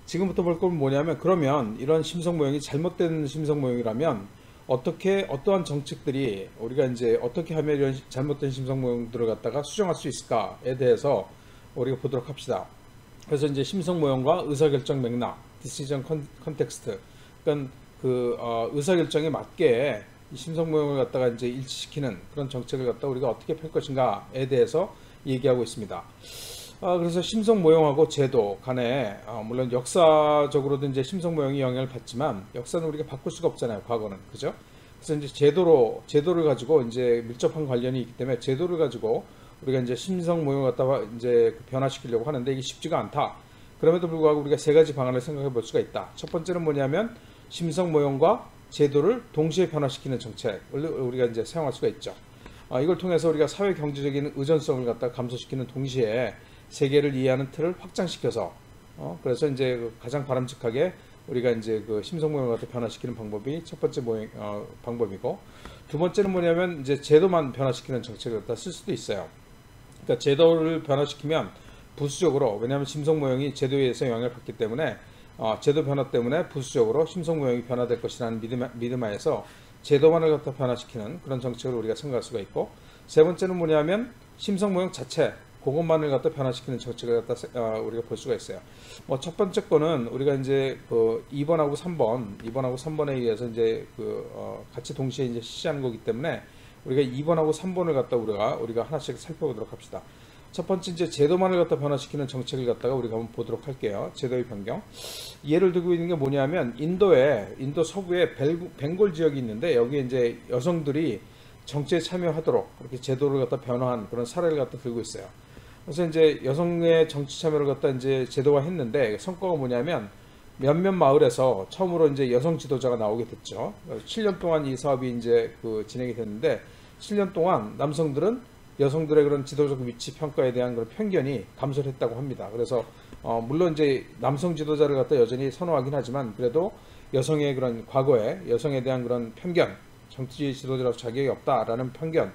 지금부터 볼 건 뭐냐면, 그러면 이런 심성 모형이 잘못된 심성 모형이라면 어떠한 정책들이, 우리가 이제 어떻게 하면 이런 잘못된 심성 모형들을 갖다가 수정할 수 있을까에 대해서 우리가 보도록 합시다. 그래서 이제 심성 모형과 의사결정 맥락, 디시전 컨텍스트, 그러니까 의사결정에 맞게 이 심성 모형을 갖다가 이제 일치시키는 그런 정책을 갖다가 우리가 어떻게 펼 것인가에 대해서 얘기하고 있습니다. 그래서 심성 모형하고 제도 간에 물론 역사적으로도 이제 심성 모형이 영향을 받지만 역사는 우리가 바꿀 수가 없잖아요, 과거는, 그죠? 그래서 이제 제도를 가지고 이제 밀접한 관련이 있기 때문에 제도를 가지고 우리가 이제 심성 모형을 갖다가 이제 변화시키려고 하는데 이게 쉽지가 않다. 그럼에도 불구하고 우리가 세 가지 방안을 생각해 볼 수가 있다. 첫 번째는 뭐냐면 심성 모형과 제도를 동시에 변화시키는 정책을 우리가 이제 사용할 수가 있죠. 이걸 통해서 우리가 사회 경제적인 의존성을 갖다 감소시키는 동시에 세계를 이해하는 틀을 확장시켜서 그래서 이제 가장 바람직하게 우리가 이제 그 심성 모형을 갖다 변화시키는 방법이 첫 번째 방법이고, 두 번째는 뭐냐면 이제 제도만 변화시키는 정책을 갖다 쓸 수도 있어요. 그러니까 제도를 변화시키면 부수적으로, 왜냐하면 심성 모형이 제도에 의해서 영향을 받기 때문에 제도 변화 때문에 부수적으로 심성 모형이 변화될 것이라는 믿음 하에서 제도만을 갖다 변화시키는 그런 정책을 우리가 생각할 수가 있고, 세 번째는 뭐냐면 심성 모형 자체, 그것만을 갖다 변화시키는 정책을 갖다 우리가 볼 수가 있어요. 첫 번째 거는 우리가 이제 2번하고 3번에 의해서 이제 같이 동시에 이제 실시하는 거기 때문에 우리가 2번하고 3번을 갖다 우리가 하나씩 살펴보도록 합시다. 첫 번째 이제 제도만을 갖다 변화시키는 정책을 갖다가 우리가 한번 보도록 할게요. 제도의 변경. 예를 들고 있는 게 뭐냐면 인도 서부에 벵골 지역이 있는데 여기에 이제 여성들이 정치에 참여하도록 이렇게 제도를 갖다 변화한 그런 사례를 갖다 들고 있어요. 그래서 이제 여성의 정치 참여를 갖다 이제 제도화했는데 성과가 뭐냐면 몇몇 마을에서 처음으로 이제 여성 지도자가 나오게 됐죠. 7년 동안 이 사업이 이제 진행이 됐는데 7년 동안 남성들은 여성들의 그런 지도적 위치 평가에 대한 그런 편견이 감소를 했다고 합니다. 그래서 물론 이제 남성 지도자를 갖다 여전히 선호하긴 하지만 그래도 여성의 그런 과거에 여성에 대한 그런 편견, 정치 지도자로서 자격이 없다라는 편견을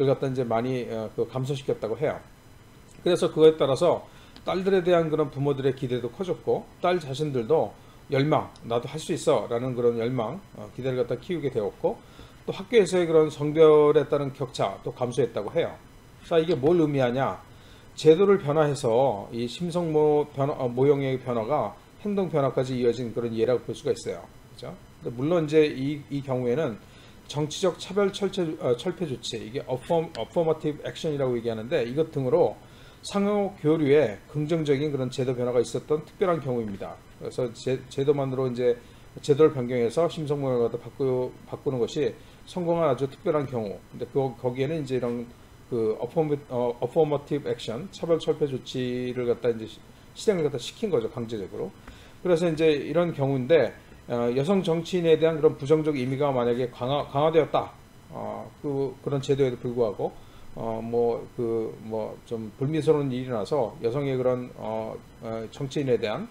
갖다 이제 많이 감소시켰다고 해요. 그래서 그거에 따라서 딸들에 대한 그런 부모들의 기대도 커졌고 딸 자신들도 열망, 나도 할 수 있어 라는 그런 열망, 기대를 갖다 키우게 되었고 또 학교에서의 그런 성별에 따른 격차 또 감소했다고 해요. 자, 이게 뭘 의미하냐? 제도를 변화해서 이 심성 모형의 변화가 행동 변화까지 이어진 그런 예라고 볼 수가 있어요. 그죠? 물론 이제 이 경우에는 정치적 차별 철폐 조치, 이게 affirmative action이라고 얘기하는데 이것 등으로 상호 교류에 긍정적인 그런 제도 변화가 있었던 특별한 경우입니다. 그래서 제도만으로 이제 제도를 변경해서 심성 모형을 갖다 바꾸는 것이 성공한 아주 특별한 경우. 근데 거기에는 이제 이런 affirmative action, 차별 철폐 조치를 갖다 이제 실행을 갖다 시킨 거죠, 강제적으로. 그래서 이제 이런 경우인데 여성 정치인에 대한 그런 부정적 의미가 만약에 강화되었다. 그런 제도에도 불구하고 좀 불미스러운 일이 나서 여성의 그런 정치인에 대한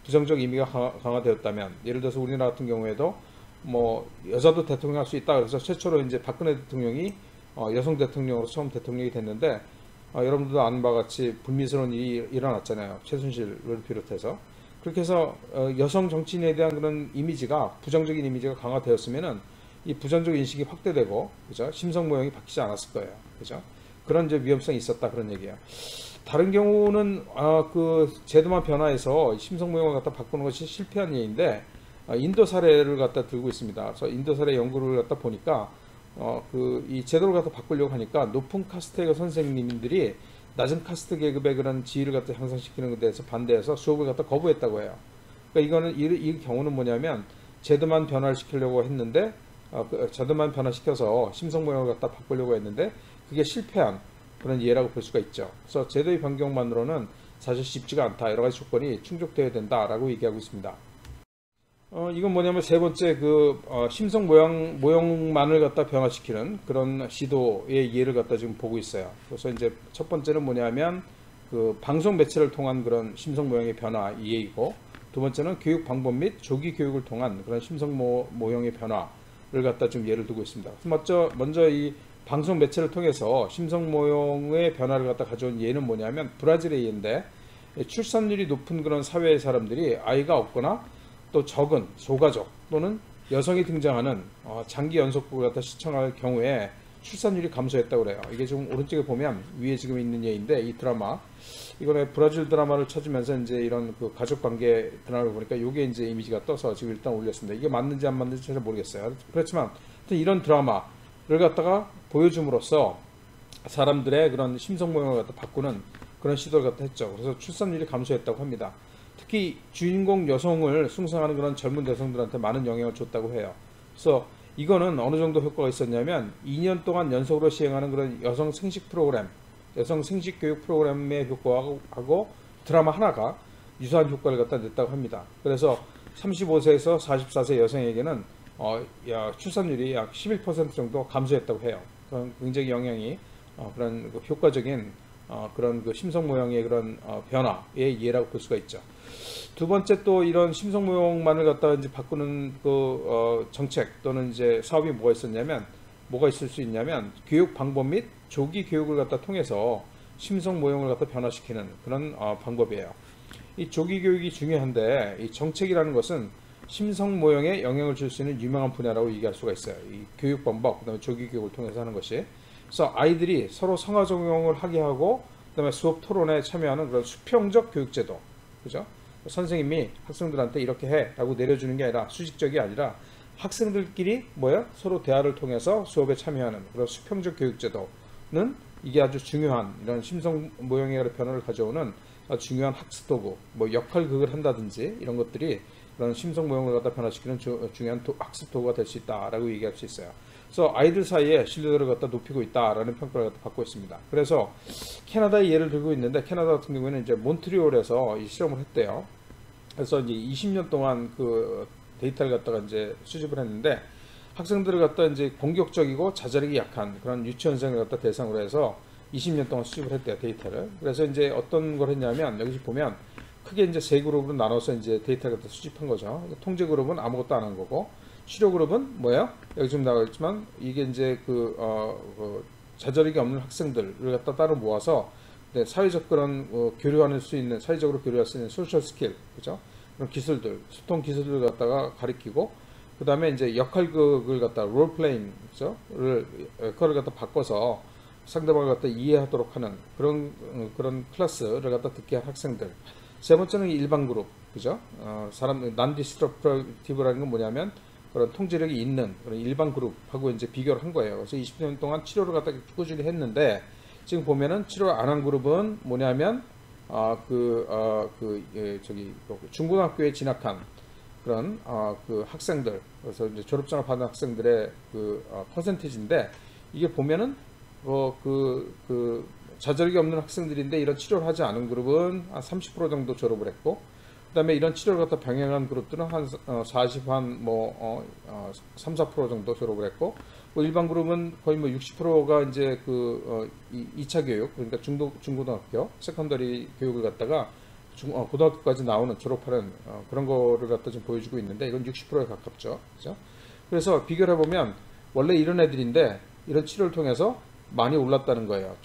부정적 의미가 강화되었다면, 예를 들어서 우리나라 같은 경우에도 여자도 대통령 할 수 있다. 그래서 최초로 이제 박근혜 대통령이 여성 대통령으로 처음 대통령이 됐는데, 여러분들도 아는 바와 같이 불미스러운 일이 일어났잖아요. 최순실을 비롯해서. 그렇게 해서 여성 정치인에 대한 그런 이미지가, 부정적인 이미지가 강화되었으면은 이 부정적 인식이 확대되고, 그죠? 심성 모형이 바뀌지 않았을 거예요. 그죠? 그런 이제 위험성이 있었다, 그런 얘기예요. 다른 경우는 제도만 변화해서 심성 모형을 갖다 바꾸는 것이 실패한 예인데, 인도 사례를 갖다 들고 있습니다. 그래서 인도 사례 연구를 갖다 보니까 이 제도를 갖다 바꾸려고 하니까 높은 카스트의 선생님들이 낮은 카스트 계급의 그런 지위를 갖다 향상시키는 것에 대해서 반대해서 수업을 갖다 거부했다고 해요. 그러니까 이 경우는 뭐냐면 제도만 변화를 시키려고 했는데 제도만 변화시켜서 심성 모형을 갖다 바꾸려고 했는데 그게 실패한 그런 예라고 볼 수가 있죠. 그래서 제도의 변경만으로는 사실 쉽지가 않다. 여러 가지 조건이 충족되어야 된다라고 얘기하고 있습니다. 이건 뭐냐면 세 번째 심성 모형만을 갖다 변화시키는 그런 시도의 예를 갖다 지금 보고 있어요. 그래서 이제 첫 번째는 뭐냐면 방송 매체를 통한 그런 심성 모형의 변화 예이고, 두 번째는 교육 방법 및 조기 교육을 통한 그런 심성 모형의 변화를 갖다 좀 예를 두고 있습니다. 먼저 이 방송 매체를 통해서 심성 모형의 변화를 갖다 가져온 예는 뭐냐면 브라질의 예인데, 출산율이 높은 그런 사회의 사람들이 아이가 없거나 또 적은 소가족 또는 여성이 등장하는 장기 연속극을 갖다 시청할 경우에 출산율이 감소했다고 그래요. 이게 지금 오른쪽에 보면 위에 지금 있는 예인데, 이 드라마, 이거는 브라질 드라마를 찾으면서 이제 이런 가족 관계 드라마를 보니까 이게 이제 이미지가 떠서 지금 일단 올렸습니다. 이게 맞는지 안 맞는지 잘 모르겠어요. 그렇지만 이런 드라마를 갖다가 보여줌으로써 사람들의 그런 심성 모형을 갖다 바꾸는 그런 시도를 갖다 했죠. 그래서 출산율이 감소했다고 합니다. 특히 주인공 여성을 숭상하는 그런 젊은 여성들한테 많은 영향을 줬다고 해요. 그래서 이거는 어느 정도 효과가 있었냐면 2년 동안 연속으로 시행하는 그런 여성 생식 프로그램, 여성 생식 교육 프로그램의 효과하고 드라마 하나가 유사한 효과를 갖다 냈다고 합니다. 그래서 35세에서 44세 여성에게는 출산율이 약 11% 정도 감소했다고 해요. 그런 굉장히 영향이 그런 효과적인 그런 심성 모형의 그런 변화의 예라고 볼 수가 있죠. 두 번째, 또 이런 심성 모형만을 갖다가 이제 바꾸는 정책 또는 이제 사업이 뭐가 있을 수 있냐면 교육 방법 및 조기 교육을 갖다 통해서 심성 모형을 갖다 변화시키는 그런 방법이에요. 이 조기 교육이 중요한데, 이 정책이라는 것은 심성 모형에 영향을 줄 수 있는 유명한 분야라고 얘기할 수가 있어요. 이 교육 방법, 그다음에 조기 교육을 통해서 하는 것이. 그래서 아이들이 서로 상하작용을 하게 하고, 그다음에 수업 토론에 참여하는 그런 수평적 교육제도, 그죠? 선생님이 학생들한테 이렇게 해라고 내려주는 게 아니라, 수직적이 아니라 학생들끼리 서로 대화를 통해서 수업에 참여하는 그런 수평적 교육제도는 이게 아주 중요한, 이런 심성 모형의 변화를 가져오는 아주 중요한 학습 도구, 역할극을 한다든지 이런 것들이 그런 심성 모형을 갖다 변화시키는 중요한 학습 도구가 될 수 있다라고 얘기할 수 있어요. 그래서 아이들 사이에 신뢰도를 갖다 높이고 있다라는 평가를 갖다 받고 있습니다. 그래서 캐나다의 예를 들고 있는데, 캐나다 같은 경우에는 이제 몬트리올에서 이 실험을 했대요. 그래서 이제 20년 동안 데이터를 갖다가 이제 수집을 했는데, 학생들을 갖다 이제 공격적이고 자잘하기 약한 그런 유치원생을 갖다 대상으로 해서 20년 동안 수집을 했대요, 데이터를. 그래서 이제 어떤 걸 했냐면 여기 보면 크게 이제 세 그룹으로 나눠서 이제 데이터를 갖다 수집한 거죠. 통제 그룹은 아무것도 안 한 거고, 치료 그룹은 뭐예요? 여기 지금 나와 있지만 이게 이제 자절하기 없는 학생들을 갖다 따로 모아서 네, 사회적 그런 교류할 수 있는, 사회적으로 교류할 수 있는 소셜 스킬, 그죠? 그런 기술들, 소통 기술을 갖다가 가리키고, 그 다음에 이제 역할극을 갖다 롤 플레잉, 그죠? 역할을 갖다 바꿔서 상대방을 갖다 이해하도록 하는 그런 클래스를 갖다 듣게 한 학생들. 세 번째는 일반 그룹, 그죠? non disruptive라는 건 뭐냐면 그런 통제력이 있는 그런 일반 그룹하고 이제 비교를 한 거예요. 그래서 20년 동안 치료를 갖다 꾸준히 했는데, 지금 보면은 치료를 안 한 그룹은 뭐냐면 중고등학교에 진학한 그런 그 학생들, 그래서 이제 졸업장을 받은 학생들의 퍼센티지인데, 이게 보면은 자절이 없는 학생들인데 이런 치료를 하지 않은 그룹은 한 30% 정도 졸업을 했고, 그 다음에 이런 치료를 갖다 병행한 그룹들은 한 3, 4% 정도 졸업을 했고, 뭐 일반 그룹은 거의 뭐 60%가 이제 2차 교육, 그러니까 중고등학교, 세컨더리 교육을 갖다가 고등학교까지 나오는 졸업하는 그런 거를 갖다 지금 보여주고 있는데, 이건 60%에 가깝죠. 그죠? 그래서 비교를 해보면 원래 이런 애들인데 이런 치료를 통해서 많이 올랐다는 거예요.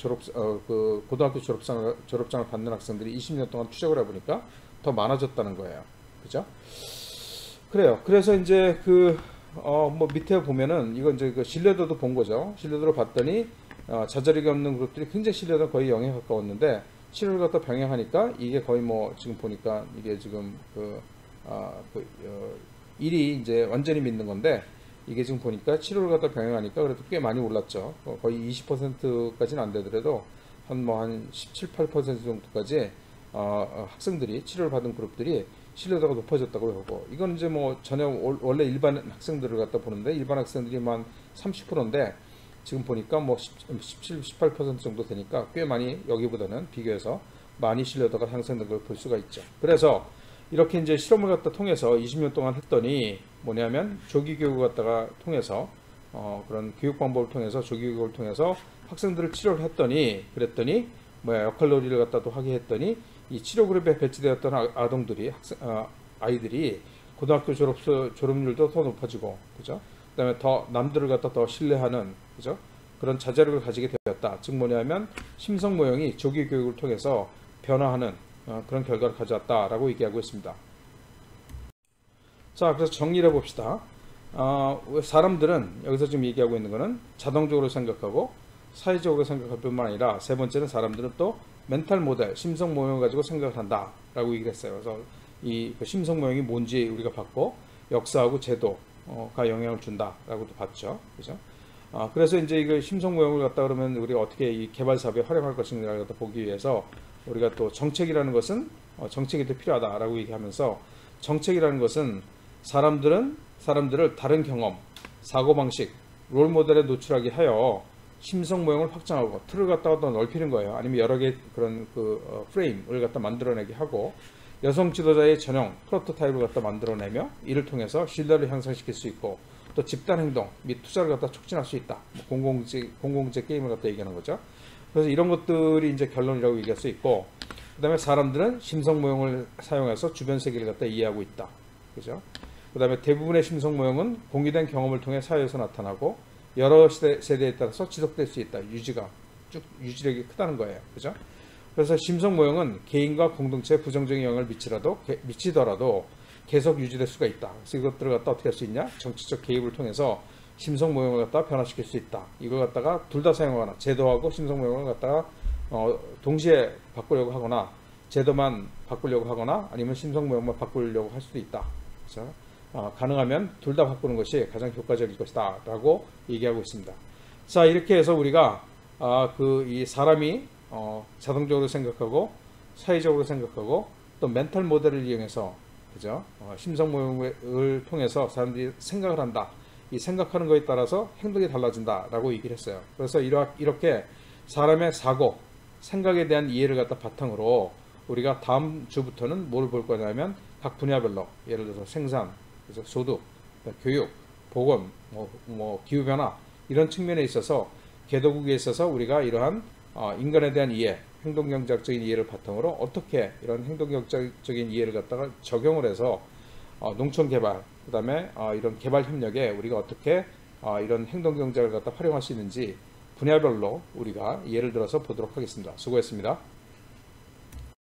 고등학교 졸업장을 받는 학생들이 20년 동안 추적을 해보니까 더 많아졌다는 거예요. 그죠? 그래요. 그래서 이제 뭐 밑에 보면은 이건 이제 신뢰도도 본 거죠. 신뢰도를 봤더니 자절이 없는 그룹들이 굉장히 신뢰도는 거의 0에 가까웠는데, 치료를 갖다 병행하니까 이게 거의 뭐 지금 보니까 이게 지금 1이 이제 완전히 믿는 건데, 이게 지금 보니까 치료를 갖다 병행하니까 그래도 꽤 많이 올랐죠. 거의 20%까지는 안 되더라도 한 17, 8% 정도까지 학생들이 치료를 받은 그룹들이 신뢰도가 높아졌다고 하고, 이건 이제 뭐 전혀 원래 일반 학생들을 갖다 보는데 일반 학생들이 한 30%인데 지금 보니까 뭐 17, 18% 정도 되니까 꽤 많이 여기보다는 비교해서 많이 신뢰도가 상승된 걸 볼 수가 있죠. 그래서 이렇게 이제 실험을 갖다 통해서 20년 동안 했더니 뭐냐면 조기 교육을 갖다가 통해서 그런 교육 방법을 통해서 조기 교육을 통해서 학생들을 치료를 했더니, 그랬더니 역할놀이를 갖다도 하게 했더니 이 치료 그룹에 배치되었던 아이들이 고등학교 졸업률도 더 높아지고, 그죠? 그다음에 더 남들을 갖다 더 신뢰하는, 그죠? 그런 자제력을 가지게 되었다. 즉 뭐냐면 심성 모형이 조기 교육을 통해서 변화하는 그런 결과를 가져왔다라고 얘기하고 있습니다. 자, 그래서 정리를 해봅시다. 사람들은 여기서 지금 얘기하고 있는 것은 자동적으로 생각하고 사회적으로 생각할 뿐만 아니라, 세 번째는 사람들은 또 멘탈 모델, 심성 모형을 가지고 생각을 한다라고 얘기를 했어요. 그래서 이 심성 모형이 뭔지 우리가 봤고, 역사하고 제도가 영향을 준다라고도 봤죠. 그죠? 그래서 이제 이거 심성 모형을 갖다 그러면 우리가 어떻게 이 개발 사업에 활용할 것인가를 갖다 보기 위해서 우리가 또 정책이라는 것은 정책이 더 필요하다라고 얘기하면서, 정책이라는 것은 사람들을 다른 경험, 사고방식, 롤모델에 노출하게 하여 심성 모형을 확장하고 틀을 갖다가 더 넓히는 거예요. 아니면 여러 개 그런 프레임을 갖다 만들어내게 하고, 여성 지도자의 전형 프로토타입을 갖다 만들어내며 이를 통해서 신뢰를 향상시킬 수 있고, 또 집단 행동 및 투자를 갖다 촉진할 수 있다. 공공재 게임을 갖다 얘기하는 거죠. 그래서 이런 것들이 이제 결론이라고 얘기할 수 있고, 그 다음에 사람들은 심성 모형을 사용해서 주변 세계를 갖다 이해하고 있다. 그죠? 그 다음에 대부분의 심성 모형은 공유된 경험을 통해 사회에서 나타나고 여러 세대에 따라서 지속될 수 있다. 유지력이 크다는 거예요. 그죠? 그래서 심성 모형은 개인과 공동체에 부정적인 영향을 미치더라도 계속 유지될 수가 있다. 그래서 이것들을 갖다 어떻게 할 수 있냐? 정치적 개입을 통해서 심성 모형을 갖다가 변화시킬 수 있다. 이걸 갖다가 둘 다 사용하거나, 제도하고 심성 모형을 갖다가 동시에 바꾸려고 하거나, 제도만 바꾸려고 하거나, 아니면 심성 모형만 바꾸려고 할 수도 있다. 그래서 가능하면 둘 다 바꾸는 것이 가장 효과적일 것이다 라고 얘기하고 있습니다. 자, 이렇게 해서 우리가 이 사람이 자동적으로 생각하고 사회적으로 생각하고 또 멘탈 모델을 이용해서, 그죠? 심성 모형을 통해서 사람들이 생각을 한다. 이 생각하는 것에 따라서 행동이 달라진다 라고 얘기를 했어요. 그래서 이렇게 사람의 사고, 생각에 대한 이해를 갖다 바탕으로 우리가 다음 주부터는 뭘 볼 거냐면 각 분야별로, 예를 들어서 생산, 그래서 소득, 교육, 보건, 기후변화 이런 측면에 있어서 개도국에 있어서 우리가 이러한 인간에 대한 이해, 행동경제학적인 이해를 바탕으로 어떻게 이런 행동경제학적인 이해를 갖다가 적용을 해서 농촌 개발, 그 다음에 이런 개발 협력에 우리가 어떻게 이런 행동경제를 갖다 활용할 수 있는지 분야별로 우리가 예를 들어서 보도록 하겠습니다. 수고했습니다.